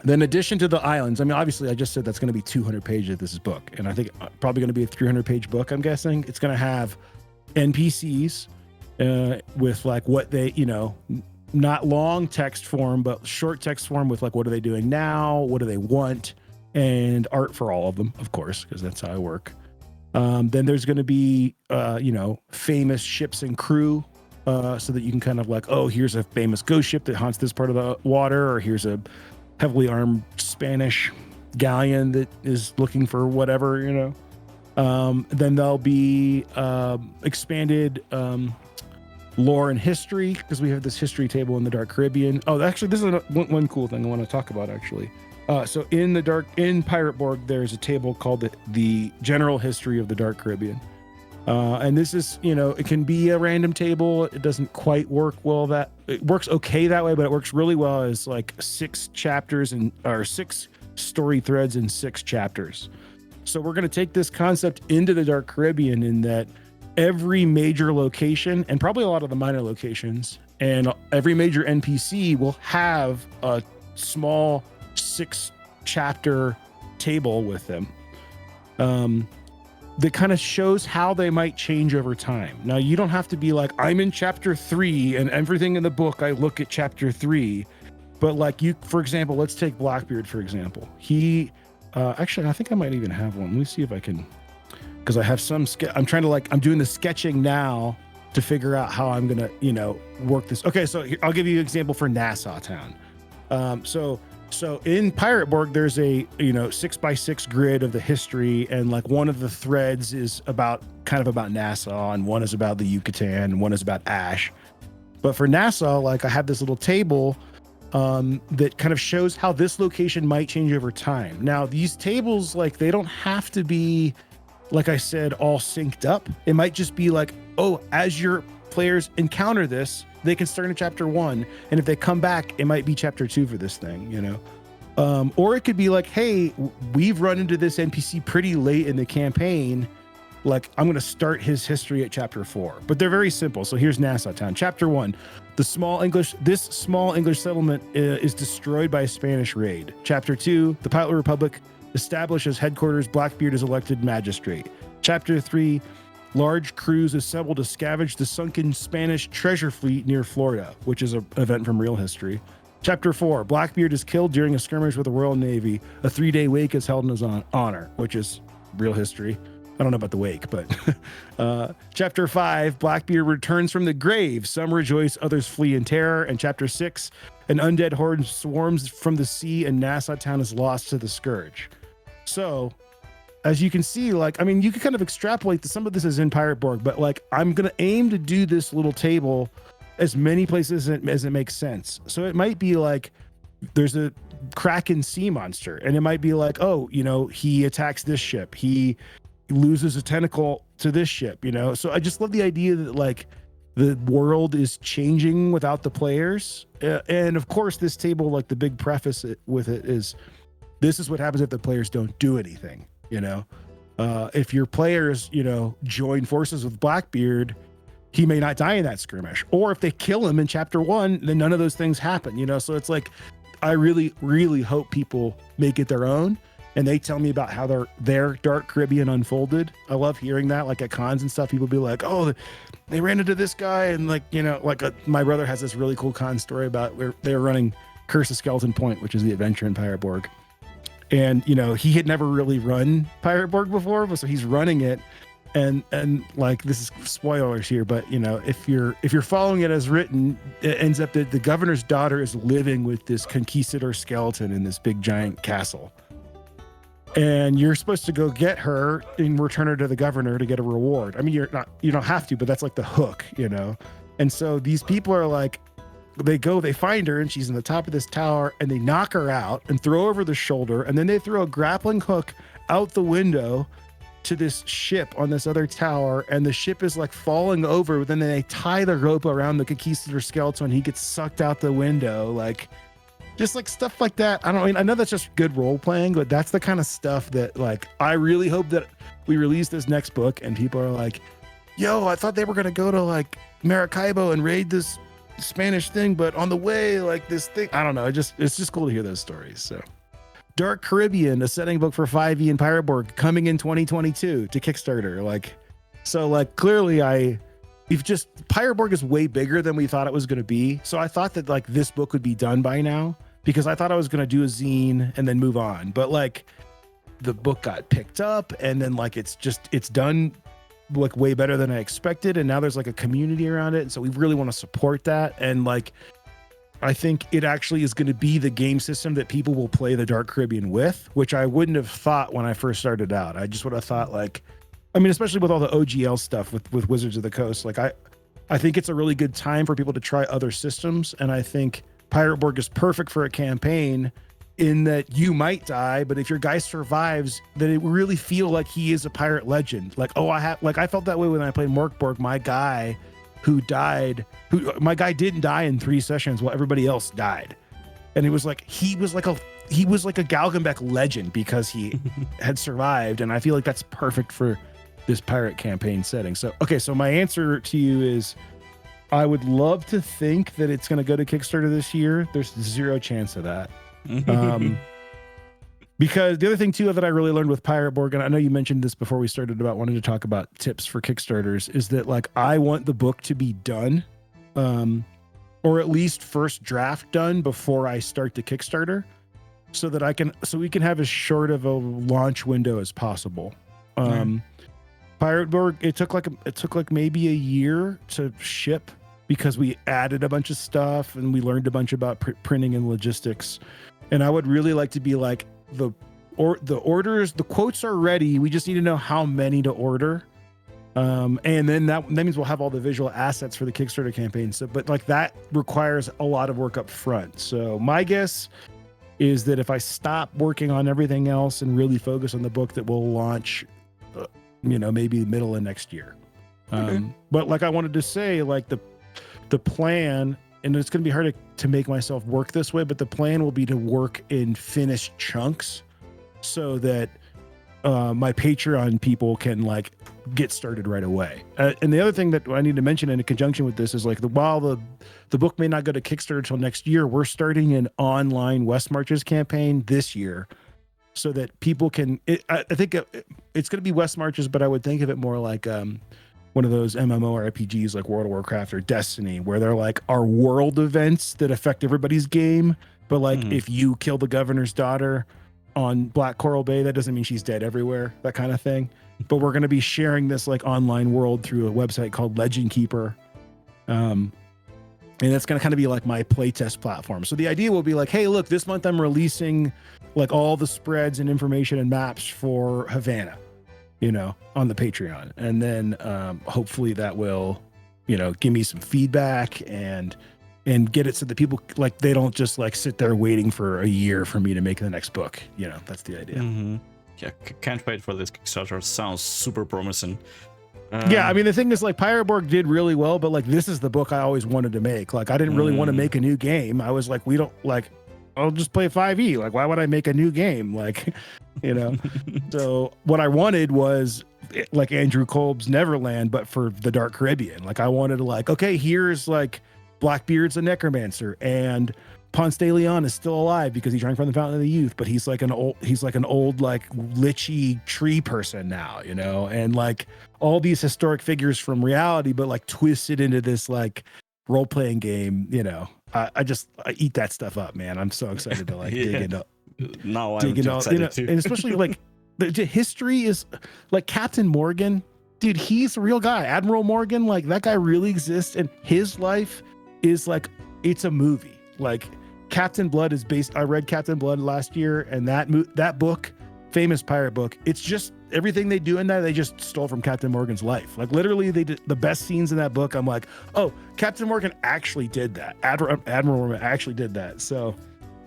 in addition to the islands, I mean, obviously, I just said that's going to be 200 pages. This is book, and I think probably going to be a 300-page book. I'm guessing it's going to have NPCs with like what they, not long text form, but short text form with like what are they doing now, what do they want, and art for all of them, of course, because that's how I work. Then there's going to be, famous ships and crew. So that you can kind of like, oh, here's a famous ghost ship that haunts this part of the water, or here's a heavily armed Spanish galleon that is looking for whatever, Then there'll be expanded lore and history, because we have this history table in the Dark Caribbean. Oh, actually, this is one cool thing I want to talk about, actually. So in Pirate Borg, there's a table called the General History of the Dark Caribbean. And this is, it can be a random table. It doesn't quite work well. It works okay that way, but it works really well as like 6 chapters or 6 story threads in 6 chapters. So we're going to take this concept into the Dark Caribbean in that every major location, and probably a lot of the minor locations, and every major NPC will have a small 6 chapter table with them. That kind of shows how they might change over time. Now, you don't have to be like, I'm in chapter 3 and everything in the book, I look at chapter 3. But like for example, let's take Blackbeard, for example. He, actually, I think I might even have one. Let me see if I can, because I have some, I'm doing the sketching now to figure out how I'm going to, work this. Okay, so I'll give you an example for Nassau Town. So in Pirate Borg, there's a 6x6 grid of the history, and like one of the threads is about Nassau, and one is about the Yucatan, and one is about Ash. But for Nassau, like I have this little table that kind of shows how this location might change over time. Now, these tables, like they don't have to be, like I said, all synced up. It might just be like, oh, as your players encounter this, they can start in chapter 1, and if they come back, it might be chapter 2 for this thing, or it could be like, hey, we've run into this NPC pretty late in the campaign, like I'm going to start his history at chapter 4. But they're very simple. So here's Nassau Town. Chapter 1, this small English settlement is destroyed by a Spanish raid. Chapter 2, the Pirate Republic establishes headquarters. Blackbeard is elected magistrate. Chapter 3, large crews assemble to scavenge the sunken Spanish treasure fleet near Florida, which is an event from real history. Chapter 4, Blackbeard is killed during a skirmish with the Royal Navy. A 3-day wake is held in his honor, which is real history. I don't know about the wake, but Chapter 5, Blackbeard returns from the grave. Some rejoice, others flee in terror. And Chapter 6, an undead horde swarms from the sea and Nassau Town is lost to the scourge. So, as you can see, like, I mean, you can kind of extrapolate that some of this is in Pirate Borg, but like, I'm going to aim to do this little table as many places as it makes sense. So it might be like, there's a Kraken sea monster, and it might be like, oh, he attacks this ship. He loses a tentacle to this ship, So I just love the idea that like the world is changing without the players. And of course, this table, like the big preface with it is, this is what happens if the players don't do anything. If your players, join forces with Blackbeard, he may not die in that skirmish. Or if they kill him in chapter 1, then none of those things happen, So it's like, I really, really hope people make it their own and they tell me about how their Dark Caribbean unfolded. I love hearing that, like at cons and stuff, people be like, oh, they ran into this guy. And like, my brother has this really cool con story about where they were running Curse of Skeleton Point, which is the adventure in Pirate Borg. And, he had never really run Pirate Borg before, but so he's running it. And like, this is spoilers here, but if you're following it as written, it ends up that the governor's daughter is living with this conquistador skeleton in this big giant castle. And you're supposed to go get her and return her to the governor to get a reward. I mean, you don't have to, but that's like the hook, And so these people are like, they find her and she's in the top of this tower and they knock her out and throw over the shoulder. And then they throw a grappling hook out the window to this ship on this other tower. And the ship is like falling over. But then they tie the rope around the conquistador skeleton. He gets sucked out the window. Like, just like stuff like that. I know that's just good role playing, but that's the kind of stuff that like I really hope that we release this next book and people are like, yo, I thought they were gonna go to like Maracaibo and raid this Spanish thing, but on the way, like this thing, I don't know. It's just cool to hear those stories. So Dark Caribbean, a setting book for 5e and Pirate Borg, coming in 2022 to Kickstarter. Like clearly Pirate Borg is way bigger than we thought it was going to be. So I thought that like this book would be done by now because I thought I was going to do a zine and then move on. But like the book got picked up and then like it's done like way better than I expected. And now there's like a community around it. And so we really want to support that. And like, I think it actually is going to be the game system that people will play the Dark Caribbean with, which I wouldn't have thought when I first started out. I just would have thought like, I mean, especially with all the OGL stuff with Wizards of the Coast, like I think it's a really good time for people to try other systems. And I think Pirate Borg is perfect for a campaign in that you might die, but if your guy survives, then it really feel like he is a pirate legend. Like, I felt that way when I played Morkborg. My guy didn't die in 3 sessions while everybody else died. And it was like, he was like a Galgenbeck legend because he had survived. And I feel like that's perfect for this pirate campaign setting. So, okay. So my answer to you is I would love to think that it's going to go to Kickstarter this year. There's zero chance of that. Because the other thing too that I really learned with Pirate Borg, and I know you mentioned this before we started about wanting to talk about tips for Kickstarters, is that like I want the book to be done, or at least first draft done before I start the Kickstarter, so we can have as short of a launch window as possible. Pirate Borg, it took like maybe a year to ship because we added a bunch of stuff and we learned a bunch about printing and logistics. And I would really like to be like the orders, the quotes are ready. We just need to know how many to order. And then that means we'll have all the visual assets for the Kickstarter campaign. So, but like that requires a lot of work up front. So my guess is that if I stop working on everything else and really focus on the book, that will launch, maybe the middle of next year. But like I wanted to say, like the plan, and it's going to be hard to make myself work this way, but the plan will be to work in finished chunks so that my Patreon people can like get started right away. And the other thing that I need to mention in conjunction with this is like while the book may not go to Kickstarter until next year, we're starting an online West Marches campaign this year so that people can, I think it's going to be West Marches, but I would think of it more like one of those MMORPGs like World of Warcraft or Destiny, where they're like our world events that affect everybody's game. But like if you kill the governor's daughter on Black Coral Bay, that doesn't mean she's dead everywhere, that kind of thing. But we're going to be sharing this like online world through a website called Legend Keeper. And that's going to kind of be like my playtest platform. So the idea will be like, hey, look, this month I'm releasing like all the spreads and information and maps for Havana, on the Patreon. And then hopefully that will, give me some feedback and get it so that people like, they don't just like sit there waiting for a year for me to make the next book. That's the idea. Yeah, can't wait for this Kickstarter. Sounds super promising. Yeah, I mean, the thing is like Pirate Borg did really well, but like this is the book I always wanted to make. Like I didn't really want to make a new game. I was like, I'll just play 5e. Like, why would I make a new game? Like, So what I wanted was like Andrew Kolb's Neverland, but for the Dark Caribbean. Like I wanted to like, okay, here's like Blackbeard's a necromancer and Ponce de Leon is still alive because he drank from the fountain of the youth, but he's like an old like lichy tree person now, and like all these historic figures from reality, but like twisted into this like role-playing game, I eat that stuff up, man. I'm so excited to like dig into. Now I'm excited too. And especially like the history is like Captain Morgan, dude. He's a real guy. Admiral Morgan, like that guy really exists, and his life is like it's a movie. Like Captain Blood is based. I read Captain Blood last year, and that book, famous pirate book. It's just everything they do in that they just stole from Captain Morgan's life. Like literally, they did the best scenes in that book. I'm like, oh, Captain Morgan actually did that. Admiral Morgan actually did that. So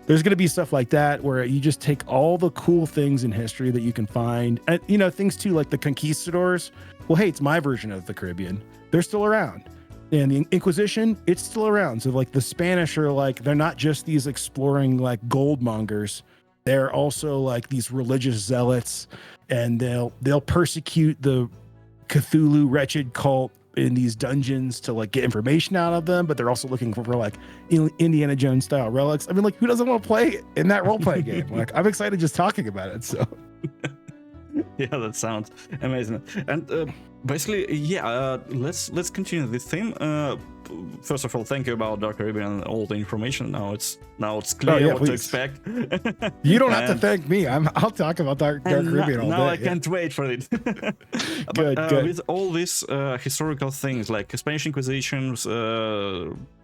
there's going to be stuff like that where you just take all the cool things in history that you can find, and things too like the conquistadors. Well, hey, it's my version of the Caribbean. They're still around. And the Inquisition, it's still around. So like the Spanish are like, they're not just these exploring like gold mongers. They're also like these religious zealots, and they'll persecute the Cthulhu wretched cult in these dungeons to like get information out of them, but they're also looking for like Indiana Jones style relics. I mean, like, who doesn't want to play in that role play game? Like, I'm excited just talking about it. So yeah, that sounds amazing. And basically, yeah, let's continue this theme. First of all, thank you about Dark Caribbean and all the information. Now it's clear what to expect. You don't have to thank me. I'll talk about Dark Caribbean all day. Now I can't wait for it. Good. With all these historical things like Spanish Inquisitions,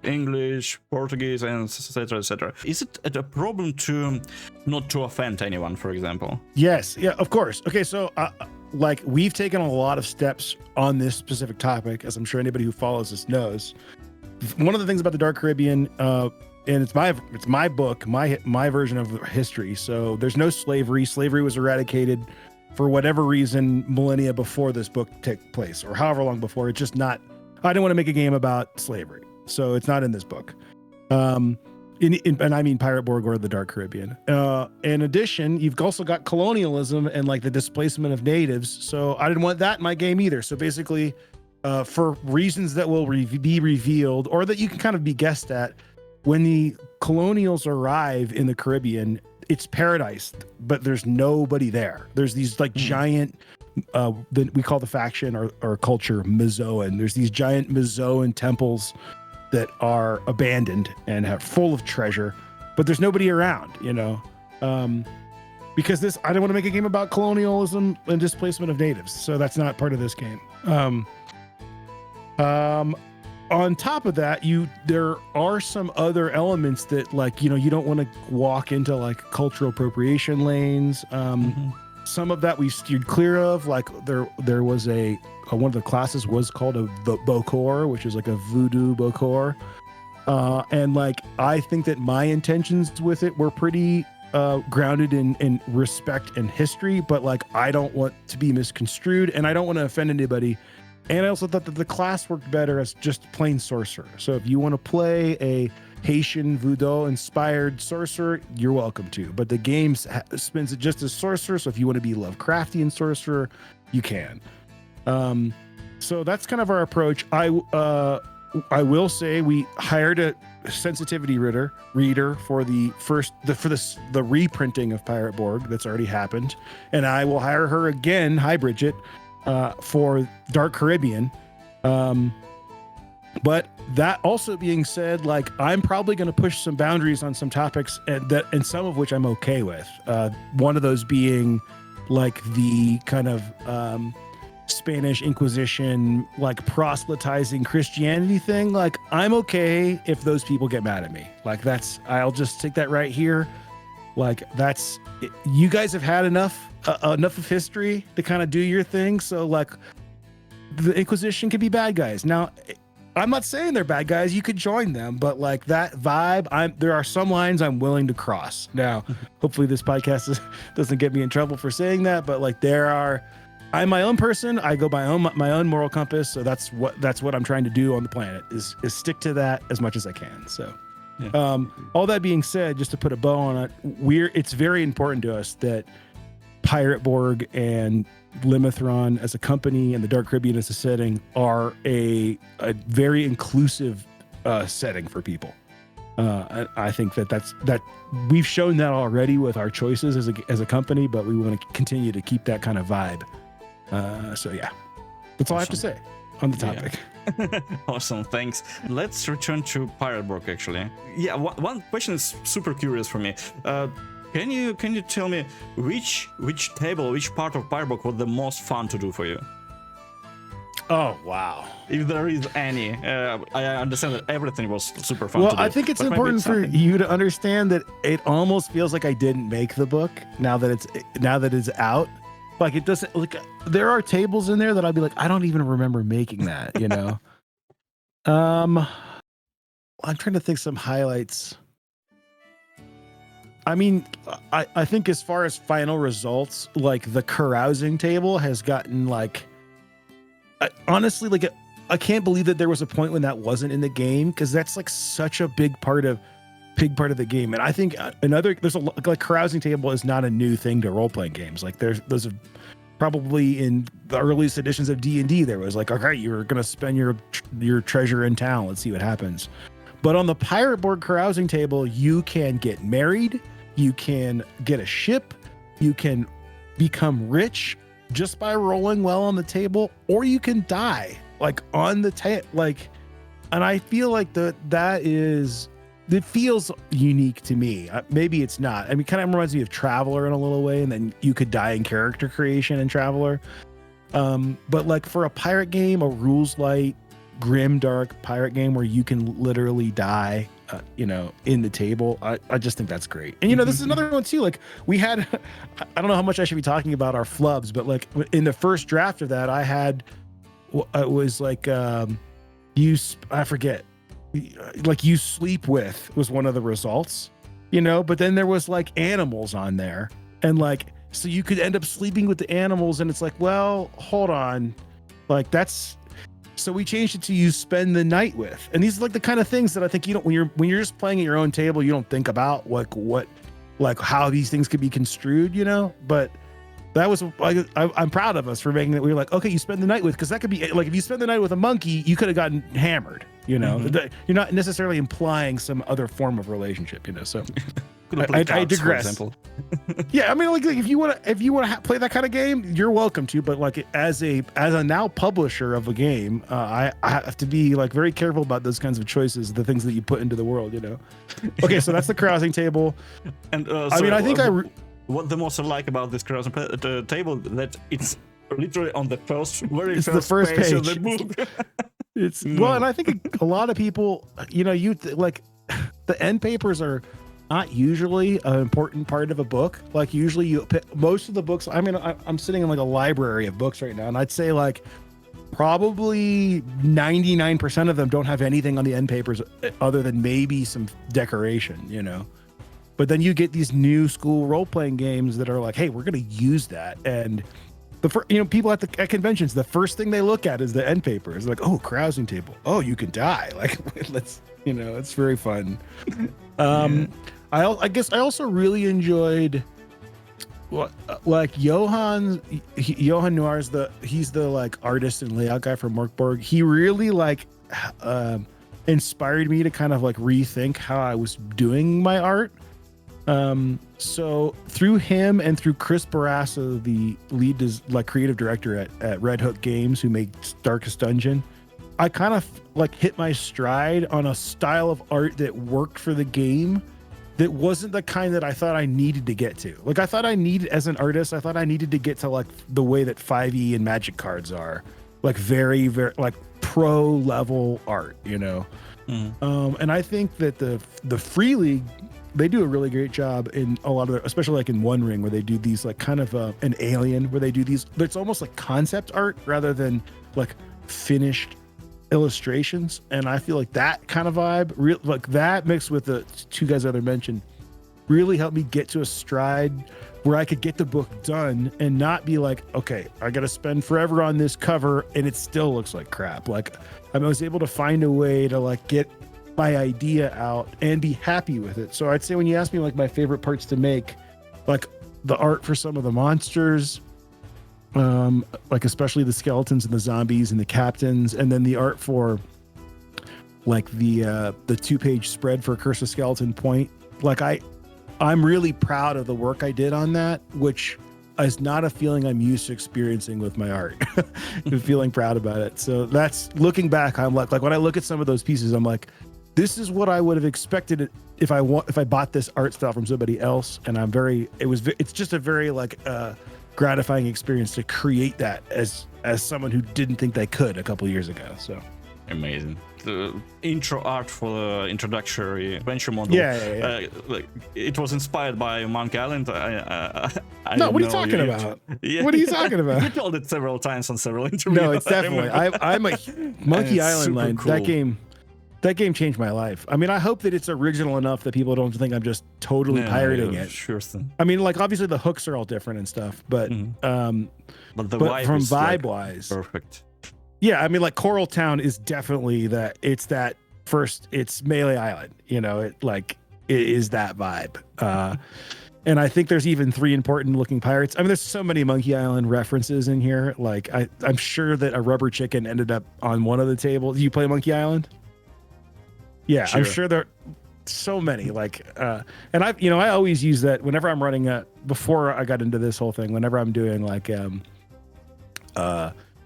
English, Portuguese, and etc., is it a problem to not to offend anyone, for example? Yes. Yeah. Of course. Okay. So. Like, we've taken a lot of steps on this specific topic, as I'm sure anybody who follows this knows. One of the things about the Dark Caribbean, and it's my book, my version of history. So there's no slavery. Slavery was eradicated for whatever reason millennia before this book took place, or however long before. It's just not. I didn't want to make a game about slavery, so it's not in this book. And I mean Pirate Borg or the Dark Caribbean. In addition, you've also got colonialism and like the displacement of natives. So I didn't want that in my game either. So basically, for reasons that will be revealed or that you can kind of be guessed at, when the colonials arrive in the Caribbean, it's paradise, but there's nobody there. There's these like giant, we call the faction or culture Mizoan. There's these giant Mizoan temples that are abandoned and are full of treasure, but there's nobody around, you know, because I don't want to make a game about colonialism and displacement of natives. So that's not part of this game. On top of that, there are some other elements that, like, you know, you don't want to walk into like cultural appropriation lanes. Some of that we steered clear of. Like there was one of the classes was called a Bokor, which is like a voodoo Bokor. And like, I think that my intentions with it were pretty grounded in respect and history, but like, I don't want to be misconstrued and I don't want to offend anybody. And I also thought that the class worked better as just plain sorcerer. So if you want to play a Haitian voodoo inspired sorcerer, you're welcome to. But the game spins it just as sorcerer. So if you want to be Lovecraftian sorcerer, you can. So that's kind of our approach. I will say we hired a sensitivity reader for the reprinting of Pirate Borg that's already happened, and I will hire her again. Hi, Bridget. For Dark Caribbean. But that also being said, like, I'm probably going to push some boundaries on some topics and some of which I'm okay with. One of those being like the kind of Spanish Inquisition, like proselytizing Christianity thing. Like, I'm okay if those people get mad at me. Like, I'll just take that right here. Like, you guys have had enough of history to kind of do your thing. So like, the Inquisition could be bad guys. Now, I'm not saying they're bad guys. You could join them, but like that vibe, there are some lines I'm willing to cross. Now, hopefully this podcast doesn't get me in trouble for saying that, but like I'm my own person. I go by my own moral compass. So that's what I'm trying to do on the planet is stick to that as much as I can. So. Yeah. All that being said, just to put a bow on it, it's very important to us that Pirate Borg and Limithron as a company and the Dark Caribbean as a setting are a very inclusive setting for people. I think that we've shown that already with our choices as a company, but we want to continue to keep that kind of vibe. So yeah, that's all I have to say on the topic. Yeah. Awesome, thanks. Let's return to Pirate Borg, actually. Yeah, one question is super curious for me. Can you tell me which part of Pirate Borg was the most fun to do for you? Oh, wow. If there is any. I understand that everything was super fun to do. Well, I think it's important for you to understand that it almost feels like I didn't make the book now that it's out. Like, it doesn't, like, there are tables in there that I'll be like, I don't even remember making that, you know? I'm trying to think some highlights. I mean, I think as far as final results, like the carousing table has gotten like, honestly, like I can't believe that there was a point when that wasn't in the game, because that's like such a big part of the game. And I think there's like carousing table is not a new thing to role-playing games. Like those have probably in the earliest editions of D&D, there was like, okay, you're going to spend your treasure in town. Let's see what happens. But on the Pirate Borg carousing table, you can get married, you can get a ship, you can become rich just by rolling well on the table, or you can die like on the table. Like, and I feel like it feels unique to me. Maybe it's not. I mean, kind of reminds me of Traveler in a little way, and then you could die in character creation in Traveler. But like for a pirate game, a rules light, grim dark pirate game where you can literally die, in the table, I just think that's great. And this is another one too. Like we had, I don't know how much I should be talking about our flubs, but like in the first draft of that, I had, it was like I forget. Like you sleep with was one of the results, but then there was like animals on there, and like, so you could end up sleeping with the animals, and it's like, well, hold on, like so we changed it to you spend the night with. And these are like the kind of things that I think when you're just playing at your own table, you don't think about like how these things could be construed, but that was like, I'm proud of us for making it. We were like, okay, you spend the night with, because that could be like, if you spend the night with a monkey, you could have gotten hammered, You're not necessarily implying some other form of relationship, so I digress. Yeah, I mean, like if you want to play that kind of game, you're welcome to, but like as a now publisher of a game, I have to be like very careful about those kinds of choices, the things that you put into the world, Okay, so that's the carousing table. And I mean, I think what the most I like about this carousing table, that it's literally on the first page of the book. Well, and I think a lot of people, like the end papers are not usually an important part of a book. Like usually most of the books, I mean, I'm sitting in like a library of books right now, and I'd say like probably 99% of them don't have anything on the end papers other than maybe some decoration, But then you get these new school role-playing games that are like, hey, we're going to use that. And people at conventions, the first thing they look at is the end paper. It's like, oh, carousing table. Oh, you can die. Like, let's, it's very fun. I guess I also really enjoyed like Johan Noir's he's the like artist and layout guy from Borg. He really like inspired me to kind of like rethink how I was doing my art. So through him and through Chris Barassa, the lead creative director at Red Hook Games, who makes Darkest Dungeon, I kind of like hit my stride on a style of art that worked for the game, that wasn't the kind that I thought I needed to get to. Like as an artist, I thought I needed to get to like the way that 5e and Magic cards are, like very, very like pro level art, And I think that the Free League, they do a really great job in a lot of especially like in One Ring, where they do these like kind of an Alien, where they do these, but it's almost like concept art rather than like finished illustrations. And I feel like that kind of vibe, like that mixed with the two guys I mentioned, really helped me get to a stride where I could get the book done and not be like, okay, I got to spend forever on this cover and it still looks like crap. Like I was able to find a way to like get my idea out and be happy with it. So I'd say when you ask me like my favorite parts to make, like the art for some of the monsters, like especially the skeletons and the zombies and the captains, and then the art for like the 2-page spread for Curse of Skeleton Point. Like I'm really proud of the work I did on that, which is not a feeling I'm used to experiencing with my art. Feeling proud about it. So that's, looking back, I'm like when I look at some of those pieces, I'm like, this is what I would have expected if I bought this art style from somebody else. And it's just a very like gratifying experience to create that as someone who didn't think they could a couple years ago. So amazing. The intro art for the introductory adventure model. Yeah. Like it was inspired by Monkey Island. No, what are you talking about? Yeah. What are you talking about? You told it several times on several interviews. No, it's definitely. I'm a Monkey Island line. Cool. That game changed my life. I mean, I hope that it's original enough that people don't think I'm just totally pirating it. Sure thing. I mean, like obviously the hooks are all different and stuff, but but the vibe from is vibe wise, perfect. Yeah, I mean, like Coral Town is definitely that. It's that first. It's Melee Island. You know, it is that vibe. And I think there's even 3 important looking pirates. I mean, there's so many Monkey Island references in here. Like I'm sure that a rubber chicken ended up on one of the tables. Do you play Monkey Island? Yeah, sure. I'm sure there are so many. Like, and I always use that whenever I'm running before I got into this whole thing. Whenever I'm doing like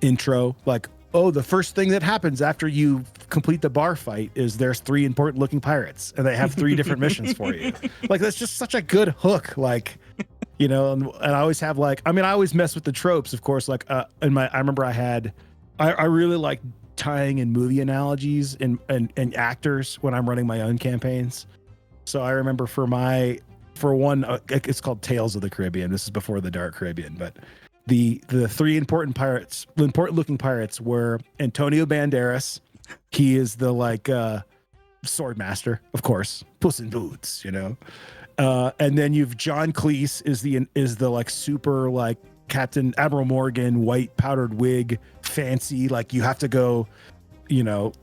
intro, like, oh, the first thing that happens after you complete the bar fight is there's 3 important looking pirates and they have 3 different missions for you. Like, that's just such a good hook. Like, you know, and I always have like, I mean, I always mess with the tropes, of course. Like, I remember I really like tying in movie analogies and actors when I'm running my own campaigns. So I remember for one, it's called Tales of the Caribbean. This is before the Dark Caribbean, but the 3 important looking pirates were Antonio Banderas. He is the like sword master, of course, Puss in Boots, you know. And then you've John Cleese is the like super like Captain Admiral Morgan, white powdered wig, fancy, like you have to go, you know,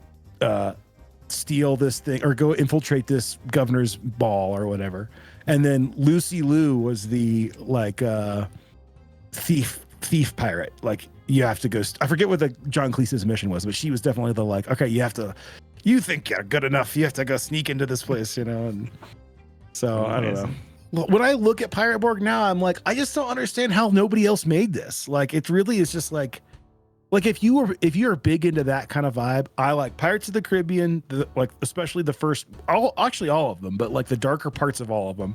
steal this thing or go infiltrate this governor's ball or whatever. And then Lucy Liu was the like thief pirate. Like you have to go I forget what the John Cleese's mission was, but she was definitely the like, okay, you think you're good enough, you have to go sneak into this place, you know. And so I don't know, when I look at Pirate Borg now, I'm like, I just don't understand how nobody else made this. Like it really is just like if you're big into that kind of vibe, I like Pirates of the Caribbean, like especially the first, all of them, but like the darker parts of all of them,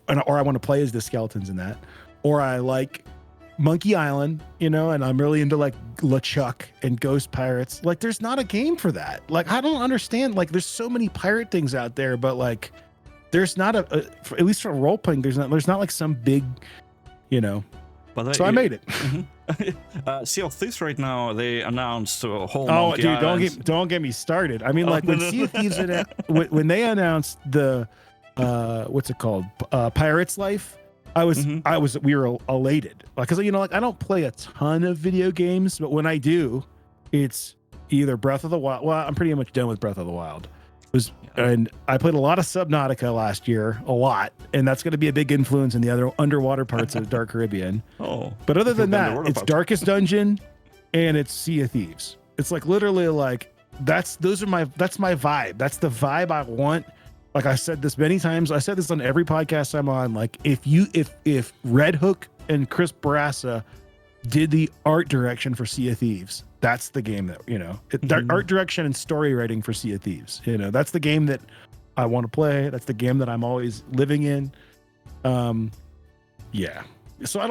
or I want to play as the skeletons in that, or I like Monkey Island, you know, and I'm really into like LeChuck and Ghost Pirates. Like there's not a game for that. Like I don't understand. Like there's so many pirate things out there, but like there's not at least for role playing, there's not like some big, you know. But so I made it. Sea of Thieves right now, they announced a whole. Oh, dude, don't get me started. I mean, like when Sea of Thieves when they announced the what's it called, Pirate's Life, we were elated. Like, cause you know, like I don't play a ton of video games, but when I do, it's either Breath of the Wild. Well, I'm pretty much done with Breath of the Wild. And I played a lot of Subnautica last year, a lot, and that's going to be a big influence in the other underwater parts of the Dark Caribbean. Oh, but other than that, it's Darkest Dungeon, and it's Sea of Thieves. It's like literally like that's my vibe. That's the vibe I want. Like I said this many times. I said this on every podcast I'm on. Like if Red Hook and Chris Barassa did the art direction for Sea of Thieves, that's the game that, you know, art direction and story writing for Sea of Thieves. You know, that's the game that I want to play. That's the game that I'm always living in. Yeah. So I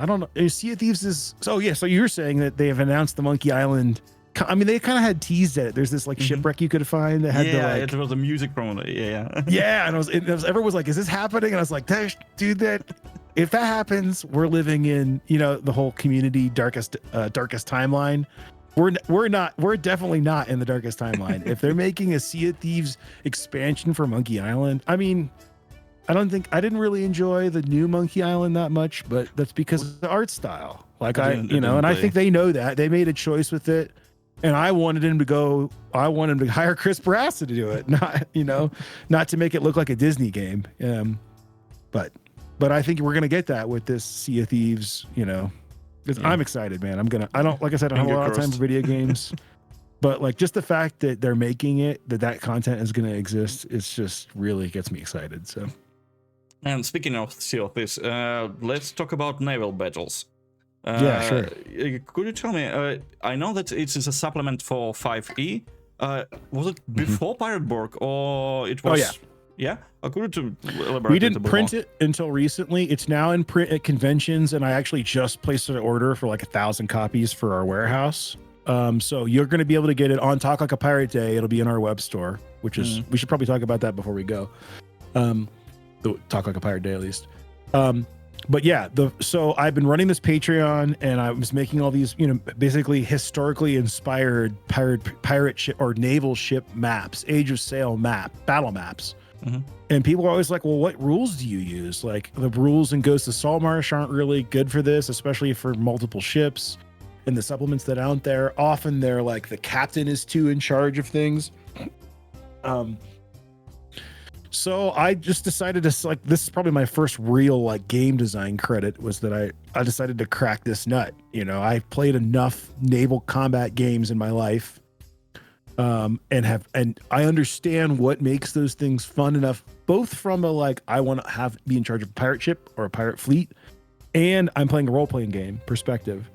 don't know. Sea of Thieves is, so yeah. So you're saying that they have announced the Monkey Island. I mean, they kind of had teased at it. There's this like shipwreck you could find that had it was the music from it. Yeah. Yeah. And everyone was like, is this happening? And I was like, dude, if that happens, we're living in, you know, the whole community darkest timeline. We're definitely not in the darkest timeline. If they're making a Sea of Thieves expansion for Monkey Island, I mean, I didn't really enjoy the new Monkey Island that much, but that's because of the art style. Like I think they know that they made a choice with it. And I wanted him to hire Chris Barassa to do it, not to make it look like a Disney game. But I think we're gonna get that with this Sea of Thieves, you know. I'm excited, man. I don't have a lot of time for video games, but like just the fact that they're making it, that content is gonna exist, it's just really gets me excited. So. And speaking of Sea of Thieves, let's talk about naval battles. Yeah, sure. Could you tell me? I know that it is a supplement for 5e. Was it before Pirate Borg or it was? Oh yeah. Yeah. Could you elaborate? We didn't print it until recently. It's now in print at conventions, and I actually just placed an order for like 1,000 copies for our warehouse. So you're going to be able to get it on Talk Like a Pirate Day. It'll be in our web store, which is we should probably talk about that before we go. Talk Like a Pirate Day at least. But yeah, so I've been running this Patreon, and I was making all these, you know, basically historically inspired pirate ship or naval ship maps, Age of Sail battle maps. And people are always like, well, what rules do you use? Like the rules in Ghost of Saltmarsh aren't really good for this, especially for multiple ships. and the supplements that aren't there. Often they're like the captain is too in charge of things. So I just decided to, like, this is probably my first real like game design credit, was that I decided to crack this nut. You know, I've played enough naval combat games in my life, and I understand what makes those things fun enough, both from a like I want to be in charge of a pirate ship or a pirate fleet, and I'm playing a role-playing game perspective.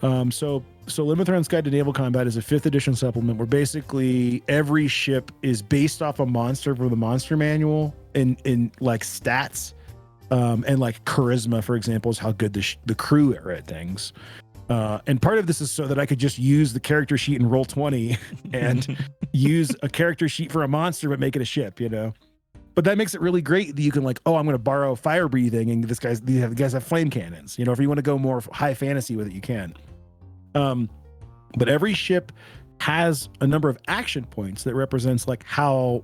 So Limithron's Guide to Naval Combat is a 5th edition supplement where basically every ship is based off a monster from the monster manual in like stats, and like charisma, for example, is how good the crew are at things. And part of this is so that I could just use the character sheet and roll 20 and use a character sheet for a monster, but make it a ship, you know? But that makes it really great that you can like, oh, I'm going to borrow fire breathing, and the guys have flame cannons. You know, if you want to go more high fantasy with it, you can. But every ship has a number of action points that represents like how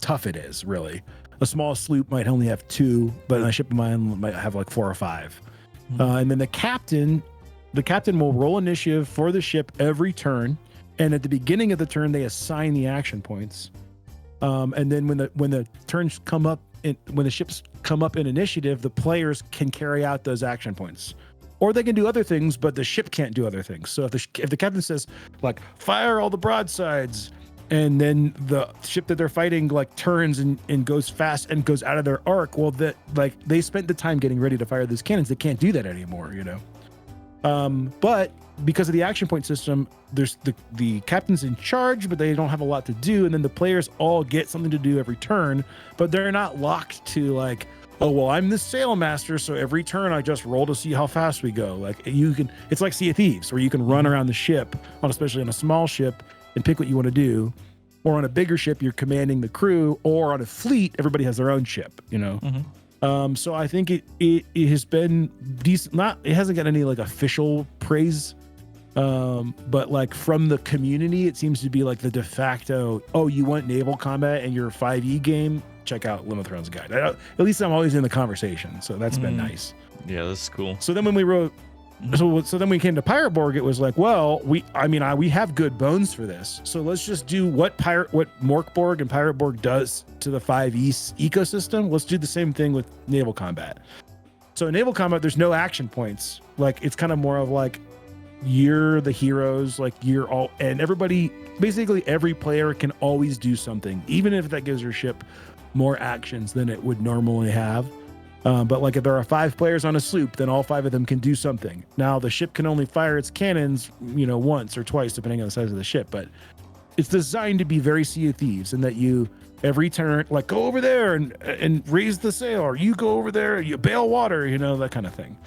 tough it is, really. A small sloop might only have 2, but a ship of mine might have like 4 or 5. And then the captain will roll initiative for the ship every turn, and at the beginning of the turn they assign the action points. And then when the turns come up, when the ships come up in initiative, the players can carry out those action points. Or they can do other things, but the ship can't do other things. So if the captain says, like, fire all the broadsides, and then the ship that they're fighting, like, turns and goes fast and goes out of their arc, well, that, like, they spent the time getting ready to fire those cannons. They can't do that anymore, you know? But because of the action point system, there's the captain's in charge, but they don't have a lot to do. And then the players all get something to do every turn, but they're not locked to, like, oh, well, I'm the sailmaster, so every turn I just roll to see how fast we go. Like, it's like Sea of Thieves, where you can run around the ship, especially on a small ship, and pick what you want to do. Or on a bigger ship, you're commanding the crew. Or on a fleet, everybody has their own ship, you know? So I think it has been decent. It hasn't got any like official praise, but like from the community, it seems to be like the de facto, oh, you want naval combat in your 5e game? Check out Limithron's Guide. At least I'm always in the conversation, so that's been nice. Yeah, that's cool. So then when we wrote, so then we came to Pirate Borg, it was like, well, we have good bones for this, so let's just do what Mork Borg and Pirate Borg does to the 5e ecosystem. Let's do the same thing with naval combat. So in naval combat, there's no action points. Like, it's kind of more of like, you're the heroes, like you're all, and everybody, basically every player can always do something, even if that gives your ship more actions than it would normally have. But like if there are 5 players on a sloop, then all 5 of them can do something. Now the ship can only fire its cannons, you know, once or twice, depending on the size of the ship. But it's designed to be very Sea of Thieves, in that you every turn, like, go over there and raise the sail, or you go over there, you bail water, you know, that kind of thing.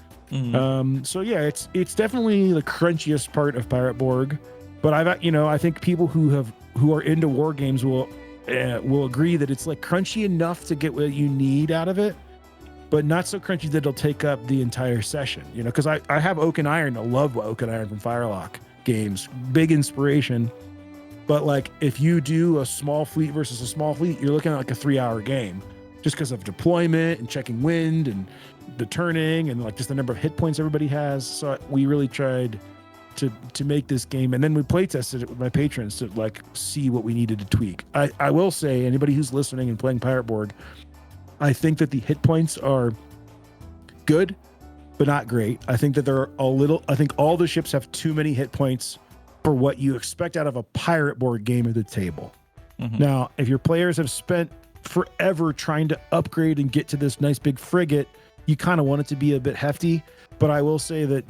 So yeah, it's definitely the crunchiest part of Pirate Borg. But I think people who are into war games will agree that it's like crunchy enough to get what you need out of it, but not so crunchy that it'll take up the entire session, you know, because I have Oak and Iron. I love Oak and Iron from Firelock games, big inspiration. But like if you do a small fleet versus a small fleet, you're looking at like a 3-hour game, just because of deployment and checking wind and the turning and like just the number of hit points everybody has. So we really tried to make this game, and then we play tested it with my patrons to like see what we needed to tweak. I will say, anybody who's listening and playing Pirate Borg, I think that the hit points are good, but not great. I think that I think all the ships have too many hit points for what you expect out of a Pirate Borg game at the table. Now, if your players have spent forever trying to upgrade and get to this nice big frigate, you kind of want it to be a bit hefty. But I will say that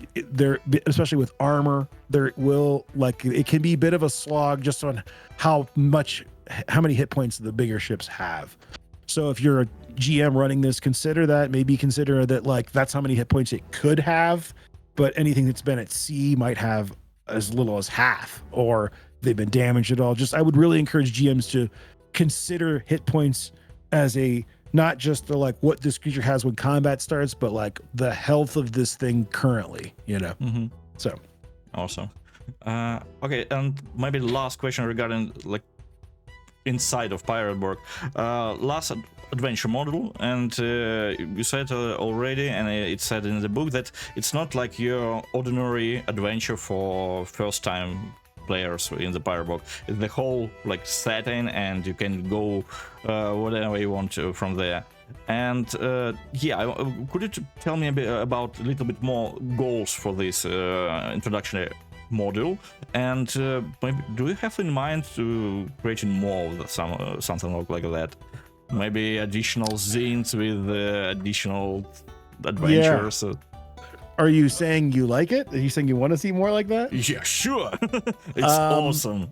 especially with armor, it can be a bit of a slog just on how many hit points the bigger ships have. So if you're a GM running this, consider that like that's how many hit points it could have, but anything that's been at sea might have as little as half, or they've been damaged at all. I would really encourage GMs to consider hit points as not just the like what this creature has when combat starts, but like the health of this thing currently, you know. So awesome. Okay, and maybe the last question regarding like inside of Pirate Borg. Last adventure model, and you said already, and it said in the book that it's not like your ordinary adventure for first-time players in the Pirate Borg. It's the whole like setting, and you can go whatever you want to from there. And could you tell me about a little bit more goals for this introductory module? And maybe do you have in mind to creating more of something like that? Maybe additional zines with additional adventures. Yeah. Are you saying you like it? Are you saying you want to see more like that? Yeah, sure. It's awesome.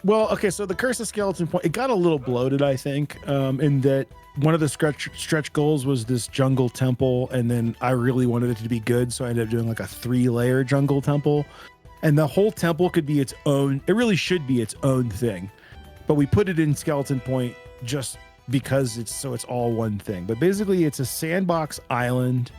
Well, okay, so the Curse of Skeleton Point, it got a little bloated, I think, in that one of the stretch goals was this jungle temple, and then I really wanted it to be good, so I ended up doing like a 3-layer jungle temple. And the whole temple could be its own, it really should be its own thing. But we put it in Skeleton Point just because it's all one thing. But basically it's a sandbox island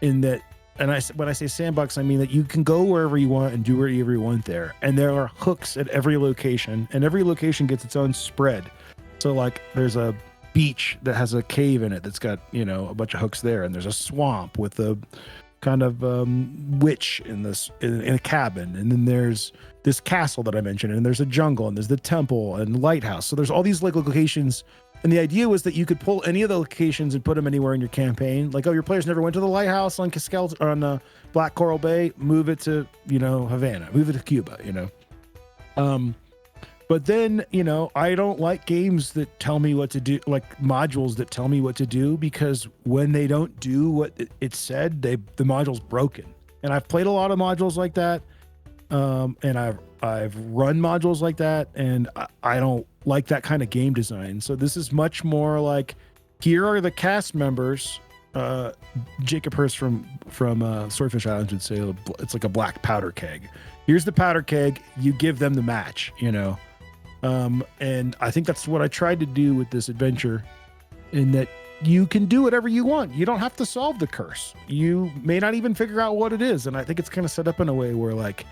in that, and when I say sandbox, I mean that you can go wherever you want and do whatever you want there. And there are hooks at every location, and every location gets its own spread. So like there's a beach that has a cave in it that's got, you know, a bunch of hooks there, and there's a swamp with a kind of witch in a cabin, and then there's this castle that I mentioned, and there's a jungle, and there's the temple and lighthouse. So there's all these like locations, and the idea was that you could pull any of the locations and put them anywhere in your campaign. Like, oh, your players never went to the lighthouse on Black Coral Bay, move it to, you know, Havana, move it to Cuba, you know. But then, you know, I don't like games that tell me what to do, like modules that tell me what to do, because when they don't do what it said, the module's broken. And I've played a lot of modules like that, and I've run modules like that, and I don't like that kind of game design. So this is much more like, here are the cast members. Jacob Hurst from Swordfish Islands would say it's like a black powder keg. Here's the powder keg. You give them the match, you know. And I think that's what I tried to do with this adventure, in that you can do whatever you want. You don't have to solve the curse. You may not even figure out what it is. And I think it's kind of set up in a way where like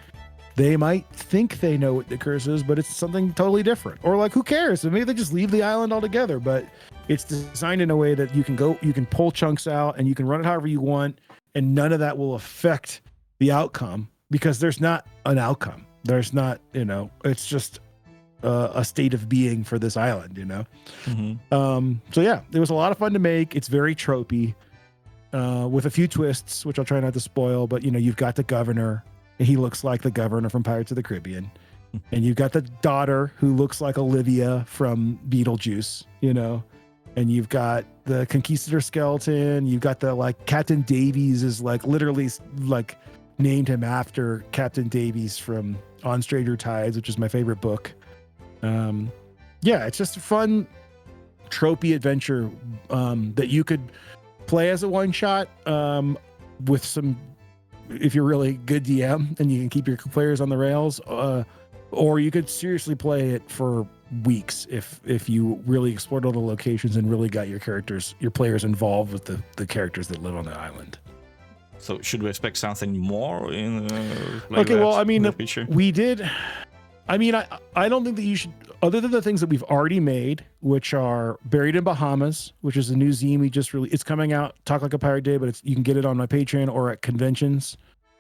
they might think they know what the curse is, but it's something totally different. Or like, who cares? Maybe they just leave the island altogether, but it's designed in a way that you can pull chunks out and you can run it however you want. And none of that will affect the outcome, because there's not an outcome. There's not, you know, it's just a state of being for this island, you know? Mm-hmm. So yeah, it was a lot of fun to make. It's very tropey, with a few twists, which I'll try not to spoil, but you know, you've got the governor, and he looks like the governor from Pirates of the Caribbean. And you've got the daughter who looks like Olivia from Beetlejuice, you know? And you've got the conquistador skeleton. You've got the like Captain Davies is like literally like named him after Captain Davies from On Stranger Tides, which is my favorite book. Yeah, it's just a fun tropey adventure that you could play as a one shot with some, if you're really good DM and you can keep your players on the rails, or you could seriously play it for weeks if you really explored all the locations and really got your players involved with the characters that live on the island. So should we expect something more in okay, well, I mean, we did. I mean, I don't think that you should, other than the things that we've already made, which are Buried in Bahamas, which is a new zine we just released. It's coming out, Talk Like a Pirate Day, but you can get it on my Patreon or at conventions.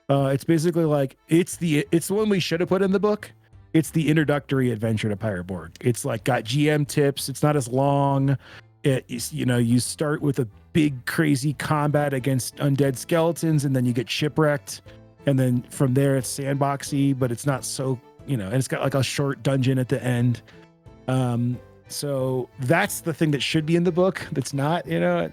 It's basically like, it's the one we should have put in the book. It's the introductory adventure to Pirate Borg. It's like got GM tips. It's not as long. You know, you start with a big crazy combat against undead skeletons, and then you get shipwrecked, and then from there it's sandboxy, but it's not so, you know, and it's got like a short dungeon at the end. So that's the thing that should be in the book that's not, you know.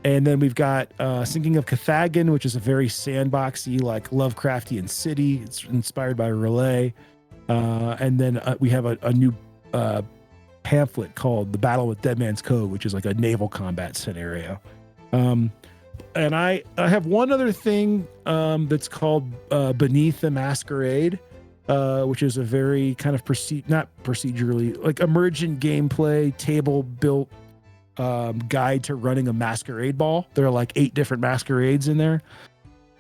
And then we've got Sinking of Cathagan, which is a very sandboxy, like Lovecraftian city. It's inspired by Relay. And then we have a new pamphlet called The Battle with Dead Man's Cove, which is like a naval combat scenario. And I have one other thing that's called Beneath the Masquerade, which is a very kind of not procedurally, like emergent gameplay, table-built guide to running a masquerade ball. There are like 8 different masquerades in there.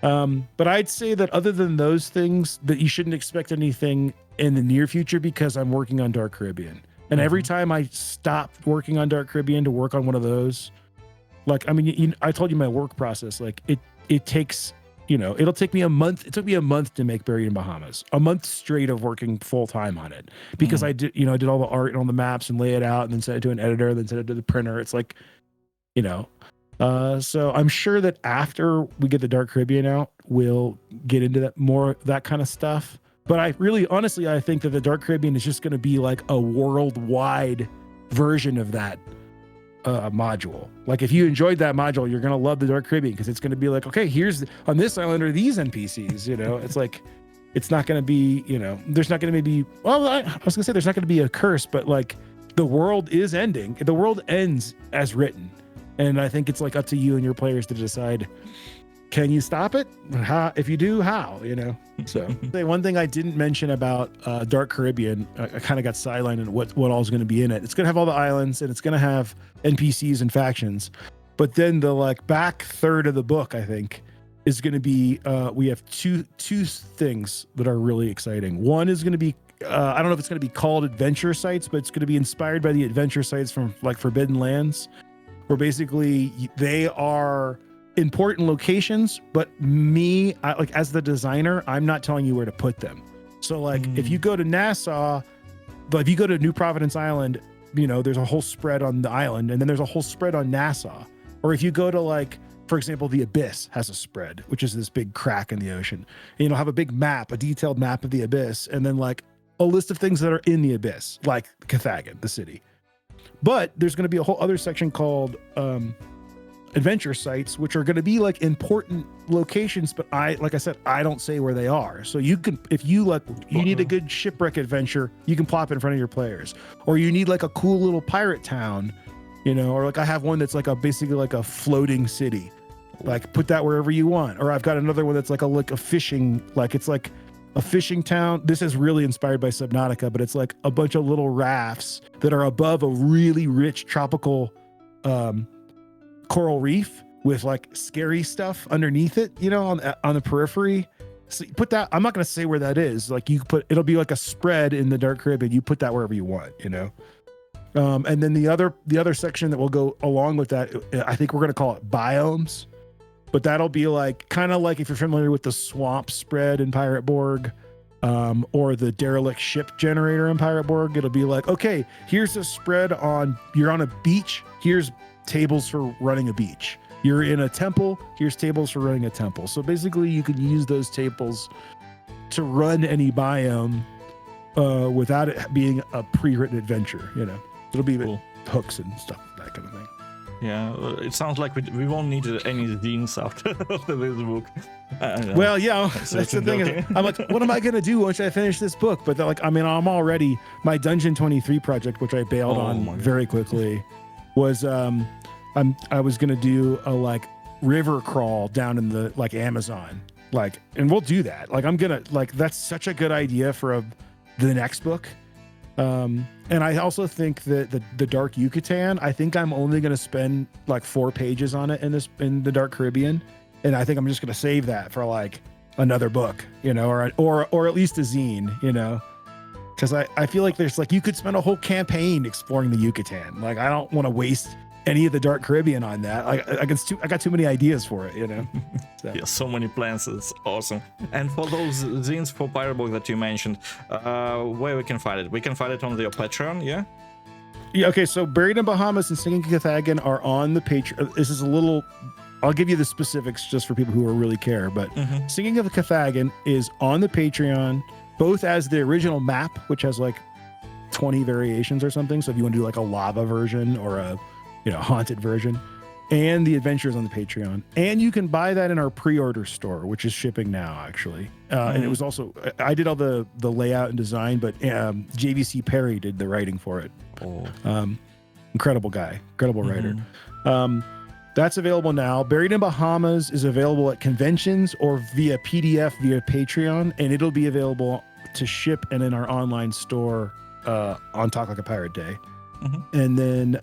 But I'd say that other than those things, that you shouldn't expect anything in the near future because I'm working on Dark Caribbean. And every time I stop working on Dark Caribbean to work on one of those, like, I mean, I told you my work process, like it takes, it'll take me a month. It took me a month to make Buried in Bahamas, a month straight of working full time on it because I did all the art and all the maps and lay it out and then send it to an editor, then send it to the printer. It's like, so I'm sure that after we get the Dark Caribbean out, we'll get into that kind of stuff. But I really, honestly, I think that the Dark Caribbean is just going to be like a worldwide version of that module. Like if you enjoyed that module, you're going to love the Dark Caribbean because it's going to be like, okay, on this island are these NPCs, it's like, it's not going to be, there's not going to be, well, I was going to say there's not going to be a curse, but like the world is ending. The world ends as written. And I think it's like up to you and your players to decide, can you stop it? How, if you do, how, So one thing I didn't mention about Dark Caribbean, I kind of got sidelined in what all is going to be in it. It's going to have all the islands and it's going to have NPCs and factions. But then the like back third of the book, I think, is going to be, we have two things that are really exciting. One is going to be, I don't know if it's going to be called adventure sites, but it's going to be inspired by the adventure sites from like Forbidden Lands, where basically they are important locations, but like as the designer, I'm not telling you where to put them. So like if you go to Nassau, but if you go to New Providence Island, there's a whole spread on the island, and then there's a whole spread on Nassau. Or if you go to like, for example, the Abyss has a spread, which is this big crack in the ocean. And you'll have a big map, a detailed map of the Abyss, and then like a list of things that are in the Abyss, like Cathagan, the city. But there's going to be a whole other section called adventure sites, which are going to be like important locations, but like I said, I don't say where they are. So you can, if you need a good shipwreck adventure, you can plop it in front of your players. Or you need like a cool little pirate town, or like I have one that's like basically like a floating city, like put that wherever you want. Or I've got another one that's like a fishing, like it's like a fishing town. This is really inspired by Subnautica, but it's like a bunch of little rafts that are above a really rich tropical coral reef with like scary stuff underneath it, on the periphery. So you put that, I'm not going to say where that is. Like it'll be like a spread in the Dark Caribbean. You put that wherever you want, and then the other section that will go along with that, I think we're going to call it biomes, but that'll be like, kind of like if you're familiar with the swamp spread in Pirate Borg, or the derelict ship generator in Pirate Borg, it'll be like, okay, here's a spread you're on a beach. Here's tables for running a beach. You're in a temple. Here's tables for running a temple. So basically you can use those tables to run any biome without it being a pre-written adventure, It'll be cool. Hooks and stuff, that kind of thing. Yeah, it sounds like we won't need any zines after this book. Well, yeah, that's the thing. Is, I'm like, what am I going to do once I finish this book? But I'm already, my Dungeon 23 project, which I bailed on very quickly, was I was going to do a like river crawl down in the like Amazon, like, and we'll do that. Like, I'm going to that's such a good idea for the next book. And I also think that the Dark Yucatan, I think I'm only going to spend like 4 pages on it in the Dark Caribbean. And I think I'm just going to save that for like another book, or at least a zine, because I feel like there's like, you could spend a whole campaign exploring the Yucatan. Like, I don't want to waste any of the Dark Caribbean on that. I got too many ideas for it, So. Yeah, so many plans. It's awesome. And for those zines for Pirate Borg that you mentioned, where we can find it? We can find it on your Patreon, yeah? Yeah, okay, so Buried in Bahamas and Singing Cathagan are on the Patreon. This is a little, I'll give you the specifics just for people who really care, but Singing of the Cathagan is on the Patreon, both as the original map, which has like 20 variations or something. So if you want to do like a lava version or a haunted version, and the adventures on the Patreon. And you can buy that in our pre-order store, which is shipping now, actually. And it was also, I did all the layout and design, but JVC Perry did the writing for it. Incredible guy, incredible writer. That's available now. Buried in Bahamas is available at conventions or via PDF via Patreon, and it'll be available to ship and in our online store on Talk Like a Pirate Day. And then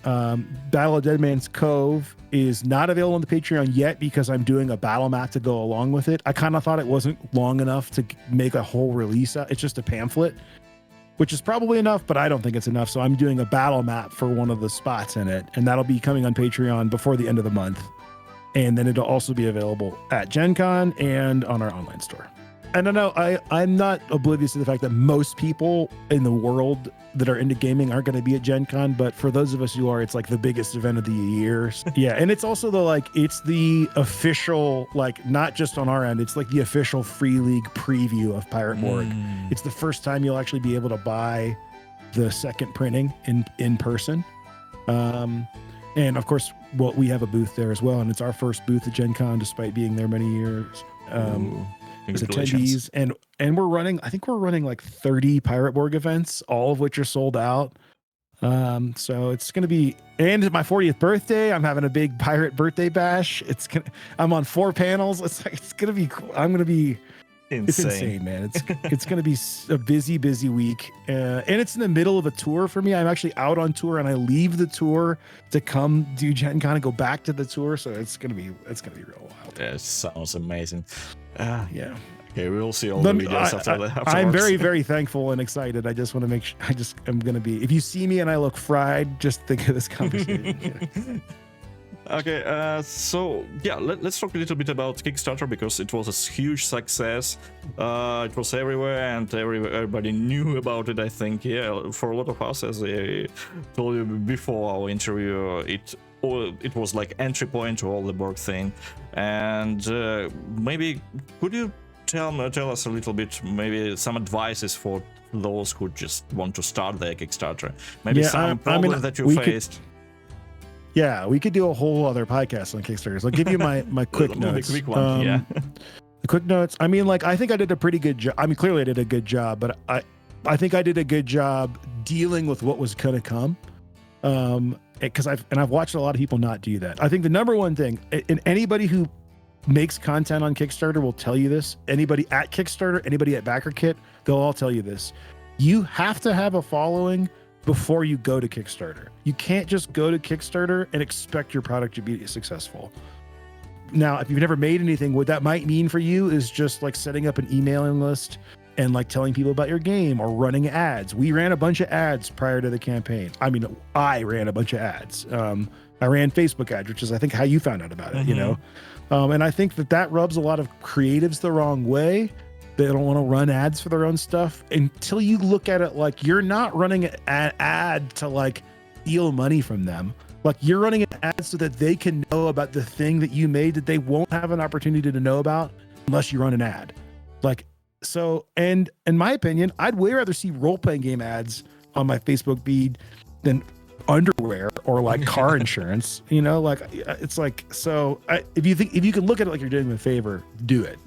Battle of Dead Man's Cove is not available on the Patreon yet because I'm doing a battle map to go along with it. I kind of thought it wasn't long enough to make a whole release. It's just a pamphlet, which is probably enough, but I don't think it's enough. So I'm doing a battle map for one of the spots in it, and that'll be coming on Patreon before the end of the month. And then it'll also be available at Gen Con and on our online store. I don't know. I'm not oblivious to the fact that most people in the world that are into gaming aren't going to be at Gen Con, but for those of us who are, it's like the biggest event of the year. Yeah, and it's also it's the official, like, not just on our end, it's like the official Free League preview of Pirate Borg. It's the first time you'll actually be able to buy the second printing in person. And of course, we have a booth there as well, and it's our first booth at Gen Con despite being there many years. As attendees, and we're running, I think we're running like 30 Pirate Borg events, all of which are sold out. So it's going to be, and my 40th birthday, I'm having a big pirate birthday bash. I'm on 4 panels. It's going to be cool. I'm going to be insane. It's insane, man. It's going to be a busy week. And it's in the middle of a tour for me. I'm actually out on tour, and I leave the tour to come do Gen Con and go back to the tour. So it's going to be real wild. Yeah, it sounds amazing. Yeah. Okay, we'll see all the videos after that. I'm very, very thankful and excited. I just want to make sure, I'm going to be, if you see me and I look fried, just think of this conversation. Okay, so yeah, let's talk a little bit about Kickstarter, because it was a huge success. It was everywhere, and everybody knew about it, I think. Yeah, for a lot of us, as I told you before our interview, it was like entry point to all the Borg thing. And maybe could you tell us a little bit, maybe some advices for those who just want to start their Kickstarter? Maybe some problems that you faced. Yeah, we could do a whole other podcast on Kickstarters. I'll give you my quick notes. The quick one, yeah. The quick notes. I mean, like, I think I did a pretty good job. I mean, clearly I did a good job, but I think I did a good job dealing with what was going to come. Because I've watched a lot of people not do that. I think the number one thing, and anybody who makes content on Kickstarter will tell you this. Anybody at Kickstarter, anybody at BackerKit, they'll all tell you this. You have to have a following before you go to Kickstarter. You can't just go to Kickstarter and expect your product to be successful. Now, if you've never made anything, what that might mean for you is just like setting up an emailing list and like telling people about your game or running ads. We ran a bunch of ads prior to the campaign. I mean, I ran a bunch of ads. I ran Facebook ads, which is, I think, how you found out about it, you know? And I think that rubs a lot of creatives the wrong way. They don't want to run ads for their own stuff until you look at it like you're not running an ad to like steal money from them. Like, you're running an ad so that they can know about the thing that you made that they won't have an opportunity to know about unless you run an ad. Like, so, and in my opinion, I'd way rather see role-playing game ads on my Facebook feed than underwear or like car insurance, you know, like, it's like, so if you can look at it like you're doing them a favor, do it.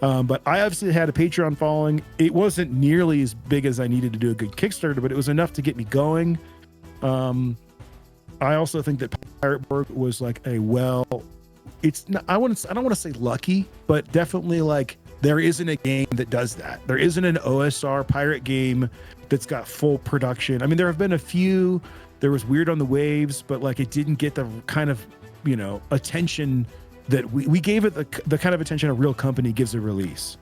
But I obviously had a Patreon following. It wasn't nearly as big as I needed to do a good Kickstarter, but it was enough to get me going. I also think that Pirate Borg was like it's not, I don't want to say lucky, but definitely like there isn't a game that does that. There isn't an OSR pirate game that's got full production. I mean, there have been a few. There was Weird on the Waves, but like it didn't get the kind of, you know, attention that we gave it the kind of attention a real company gives a release.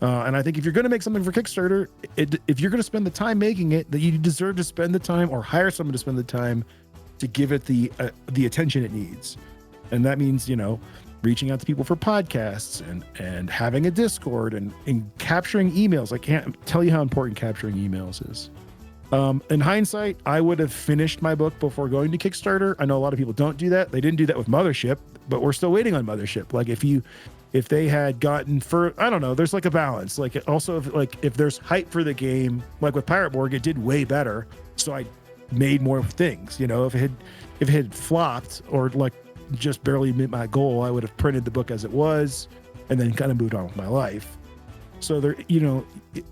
And I think if you're going to make something for Kickstarter, if you're going to spend the time making it, that you deserve to spend the time or hire someone to spend the time to give it the attention it needs. And that means, you know, reaching out to people for podcasts and having a Discord and capturing emails. I can't tell you how important capturing emails is. In hindsight, I would have finished my book before going to Kickstarter. I know a lot of people don't do that. They didn't do that with Mothership, but we're still waiting on Mothership. Like if they had gotten I don't know, there's like a balance. Like also if there's hype for the game, like with Pirate Borg, it did way better. So I made more things, you know. If it had flopped or like just barely met my goal, I would have printed the book as it was and then kind of moved on with my life. So there, you know,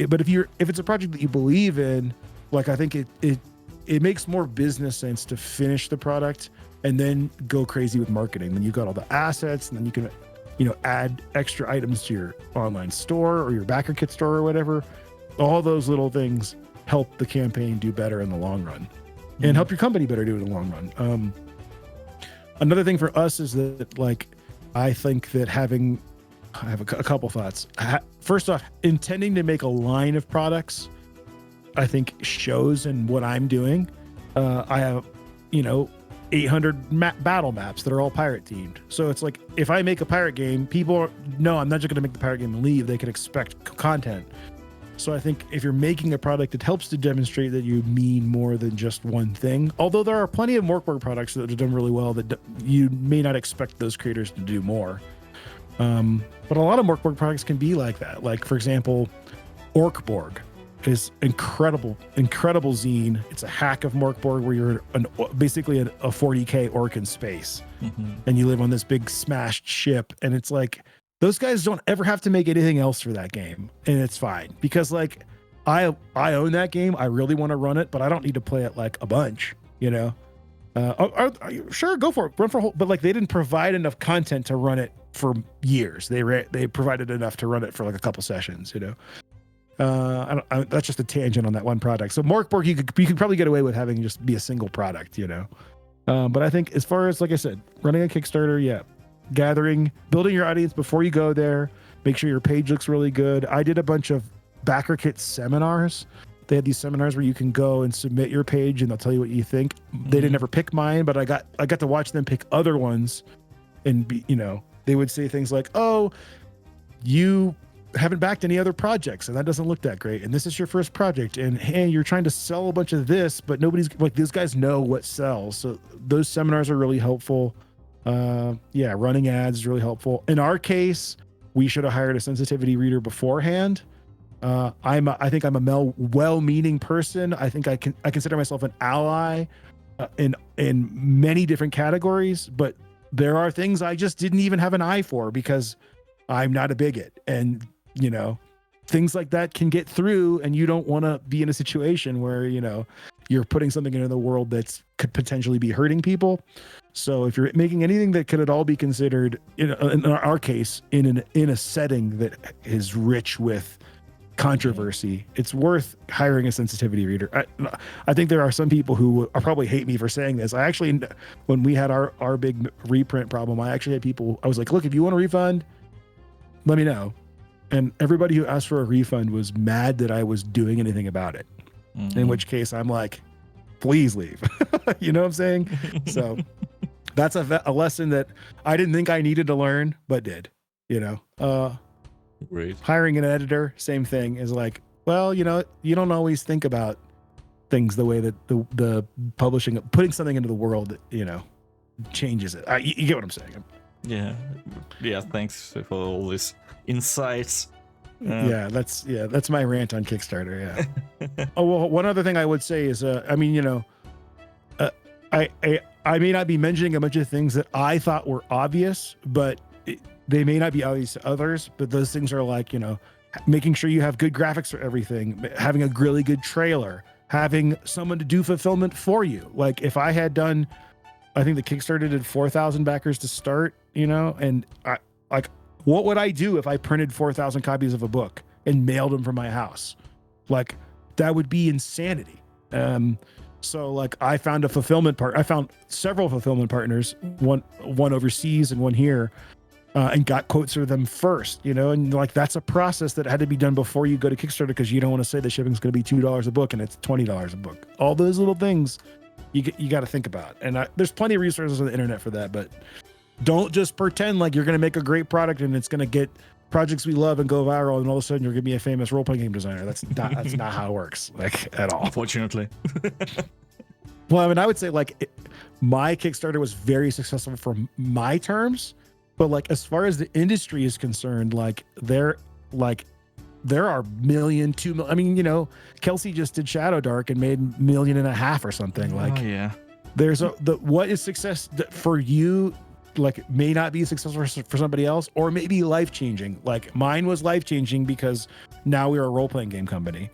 but if it's a project that you believe in, like, I think it makes more business sense to finish the product and then go crazy with marketing. Then you've got all the assets, and then you can, you know, add extra items to your online store or your BackerKit store or whatever. All those little things help the campaign do better in the long run. and help your company better do it in the long run. Another thing for us is that, like, I think that I have a couple thoughts. First off, intending to make a line of products, I think shows in what I'm doing. I have, 800 battle maps that are all pirate themed. So it's like, if I make a pirate game, people know I'm not just going to make the pirate game and leave. They can expect content. So I think if you're making a product, it helps to demonstrate that you mean more than just one thing. Although there are plenty of Borg products that have done really well that you may not expect those creators to do more. But a lot of Borg products can be like that. Like, for example, Borg is incredible zine. It's a hack of Borg where you're basically a 40K orc in space, and you live on this big smashed ship. And it's like, those guys don't ever have to make anything else for that game, and it's fine because, like, I own that game. I really want to run it, but I don't need to play it like a bunch. Sure, go for it, run for a whole. But like, they didn't provide enough content to run it for years. They provided enough to run it for like a couple sessions. That's just a tangent on that one product. So Borg, you could probably get away with having just be a single product. But I think as far as, like I said, running a Kickstarter, yeah. Building your audience before you go there, make sure your page looks really good. I did a bunch of backer kit seminars. They had these seminars where you can go and submit your page and they'll tell you what you think. They didn't ever pick mine, but I got to watch them pick other ones, and they would say things like, "Oh, you haven't backed any other projects, and that doesn't look that great. And this is your first project, and hey, you're trying to sell a bunch of this, but nobody's like, these guys know what sells." So those seminars are really helpful. Running ads is really helpful. In our case, we should have hired a sensitivity reader beforehand. I think I'm a well-meaning person. I think I consider myself an ally in many different categories, but there are things I just didn't even have an eye for because I'm not a bigot, and things like that can get through, and you don't want to be in a situation where you're putting something into the world that could potentially be hurting people. So if you're making anything that could at all be considered, in our case, in a setting that is rich with controversy, it's worth hiring a sensitivity reader. I think there are some people who probably hate me for saying this. I actually, when we had our big reprint problem, I actually had people, I was like, look, if you want a refund, let me know. And everybody who asked for a refund was mad that I was doing anything about it. In which case I'm like, please leave. You know what I'm saying? So that's a lesson that I didn't think I needed to learn, but did. Great. Hiring an editor, same thing, is like, well, you don't always think about things the way that the publishing, putting something into the world, changes it. You get what I'm saying? Yeah. Thanks for all these insights. That's my rant on Kickstarter. Yeah. Oh, well, one other thing I would say is, I may not be mentioning a bunch of things that I thought were obvious, but they may not be obvious to others. But those things are like, making sure you have good graphics for everything, having a really good trailer, having someone to do fulfillment for you. Like if I had done, I think the Kickstarter did 4,000 backers to start, and what would I do if I printed 4,000 copies of a book and mailed them from my house? Like, that would be insanity. So like I found I found several fulfillment partners, one overseas and one here, and got quotes for them first, and like, that's a process that had to be done before you go to Kickstarter, because you don't want to say the shipping's going to be $2 a book and it's $20 a book. All those little things you got to think about. And there's plenty of resources on the internet for that, but don't just pretend like you're going to make a great product and it's going to get projects we love and go viral, and all of a sudden you're going to be a famous role-playing game designer. That's not how it works, like, at all. Unfortunately. Well, I would say like my Kickstarter was very successful for my terms, but like as far as the industry is concerned, like there are million, 2 million. Kelsey just did Shadow Dark and made $1.5 million or something. Like, there's what is success for you? Like, may not be successful for somebody else, or maybe life-changing. Like mine was life-changing because now we're a role-playing game company.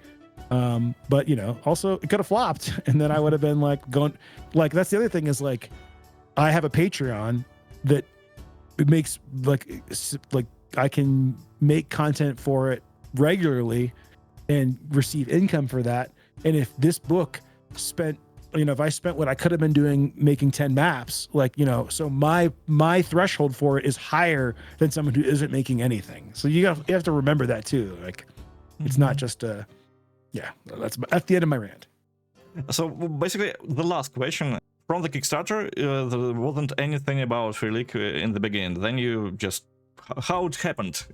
But also it could have flopped, and then I would have been like going, like, that's the other thing is like, I have a Patreon that it makes like I can make content for it regularly and receive income for that. And if this book spent if I spent what I could have been doing making 10 maps, like, so my threshold for it is higher than someone who isn't making anything. So you have to remember that too. Like, it's not just that's the end of my rant. So basically, the last question from the Kickstarter, there wasn't anything about Free League in the beginning. Then you just how it happened,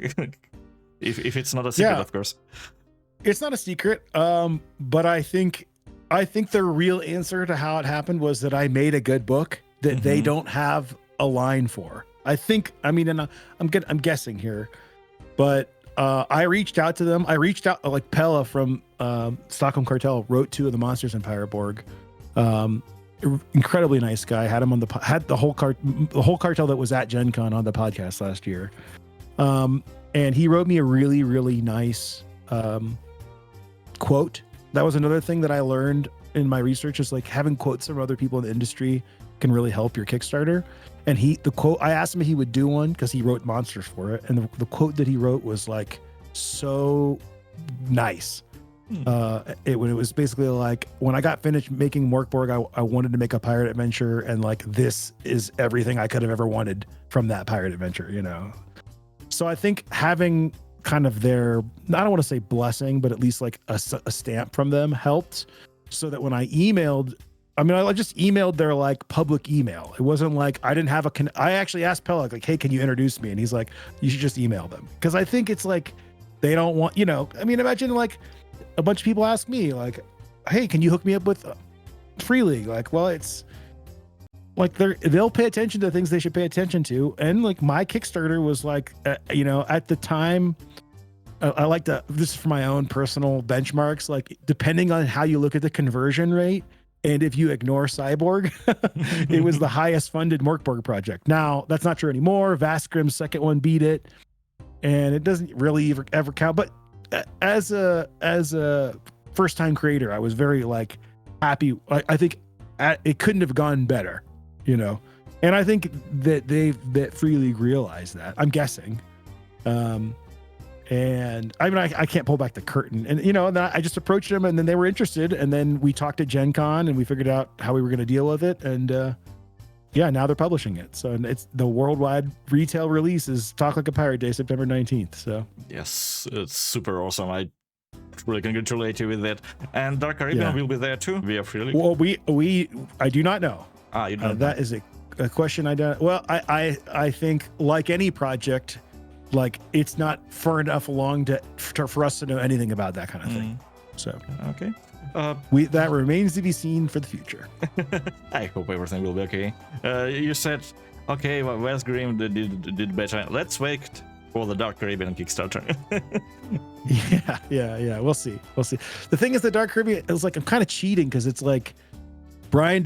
if it's not a secret, of course. It's not a secret, but I think the real answer to how it happened was that I made a good book that they don't have a line for. And I'm guessing here, but I reached out to them. I reached out, like Pella from Stockholm Cartel wrote 2 of the monsters in Pirate Borg. Incredibly nice guy. Had him on had the whole cartel that was at Gen Con on the podcast last year. And he wrote me a really, really nice quote. That was another thing that I learned in my research, is like having quotes from other people in the industry can really help your Kickstarter. And I asked him if he would do one because he wrote monsters for it. And the quote that he wrote was like so nice. It was basically like, when I got finished making Borg, I wanted to make a pirate adventure, and like, this is everything I could have ever wanted from that pirate adventure, So I think having kind of their, I don't want to say blessing, but at least like a stamp from them helped, so that when I emailed, I just emailed their like public email. It wasn't like I didn't have I actually asked Pella, like, hey, can you introduce me? And he's like, you should just email them. Because I think it's like, they don't want, imagine like a bunch of people ask me like, hey, can you hook me up with Free League? Like, well, it's like they'll pay attention to things they should pay attention to. And like my Kickstarter was like, at the time, I like to, this is for my own personal benchmarks, like depending on how you look at the conversion rate, and if you ignore Cyborg, it was the highest funded Borg project. Now, that's not true anymore. Vaskrim's second one beat it, and it doesn't really ever count. But as a first-time creator, I was very like happy. I think it couldn't have gone better, And I think that Free League realized that. I'm guessing. And I can't pull back the curtain, and then I just approached them, and then they were interested, and then we talked at Gen Con, and we figured out how we were going to deal with it, and now they're publishing it. So it's the worldwide retail release is Talk Like a Pirate Day, September 19th. So yes, it's super awesome. I really congratulate you with that. And Dark Caribbean will be there too via Free League. Well, I do not know. You don't know. That is a question I don't. Well, I think like any project, like it's not far enough along for us to know anything about that kind of thing. So okay, that remains to be seen for the future. I hope everything will be okay. You said okay, well, West Grim did better. Let's wait for the Dark Caribbean Kickstarter. Yeah. We'll see. The thing is, the Dark Caribbean is like, I'm kind of cheating because it's like Brian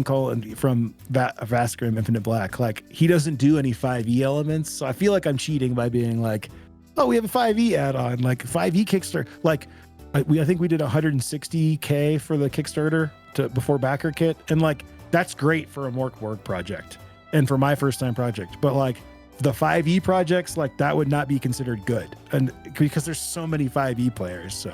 Cullen from Vaskrim Infinite Black, like he doesn't do any 5e elements, so I feel like I'm cheating by being like, oh, we have a 5e add-on, like 5e Kickstarter. Like I think we did 160K for the Kickstarter before backer kit, and like that's great for a Borg project and for my first time project, but like the 5e projects, like that would not be considered good, and because there's so many 5e players, so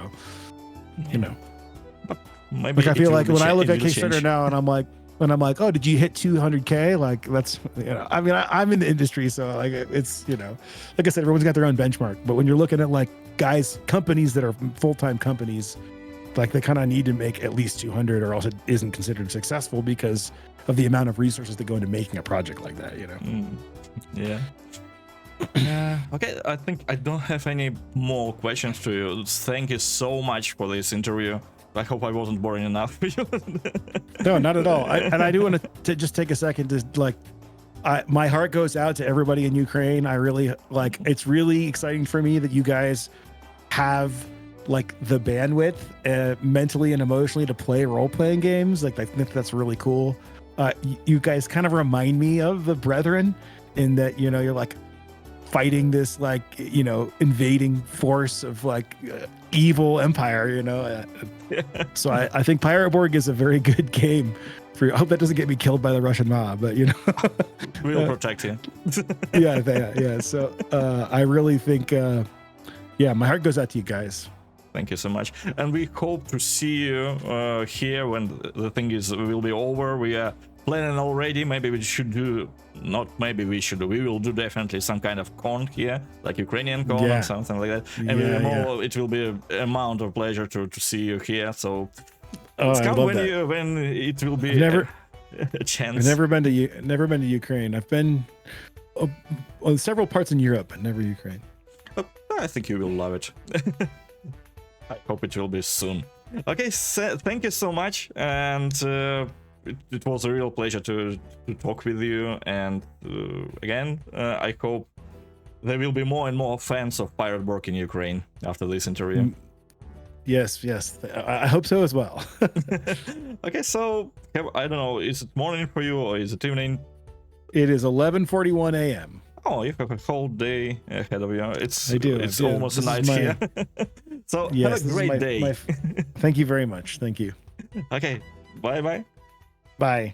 Maybe like I feel like when I look at Kickstarter now, and I'm like, oh, did you hit 200K? Like that's, I'm in the industry, so like it's, like I said, everyone's got their own benchmark. But when you're looking at like companies that are full-time companies, like they kind of need to make at least 200, or else it isn't considered successful because of the amount of resources that go into making a project like that. Yeah. Okay, I think I don't have any more questions to you. Thank you so much for this interview. I hope I wasn't boring enough for you. No, not at all. I do want to just take a second to like, my heart goes out to everybody in Ukraine. I really like, it's really exciting for me that you guys have like the bandwidth mentally and emotionally to play role-playing games. Like I think that's really cool. You guys kind of remind me of the Brethren in that, you're like fighting this like, invading force of like evil empire, So I think Pirate Borg is a very good game for. I hope that doesn't get me killed by the Russian mob, but we'll protect you. Yeah. So I really think, my heart goes out to you guys. Thank you so much. And we hope to see you here when the thing will be over. We are planning already. Maybe we should do, not maybe we should, we will do definitely some kind of con here, like Ukrainian con or something like that. And it will be an amount of pleasure to see you here. So it's come when it will be a chance. I've never been to Ukraine. I've been on several parts in Europe, but never Ukraine. But I think you will love it. I hope it will be soon. Okay, so thank you so much, and it was a real pleasure to talk with you. And again, I hope there will be more and more fans of Pirate Borg in Ukraine after this interview. Yes, I hope so as well. Okay, so I don't know, is it morning for you or is it evening? It is 11:41 a.m. Oh, you have a whole day ahead of you. I do. Almost a night here. So have a great day. Thank you very much. Thank you. Okay, bye. Bye.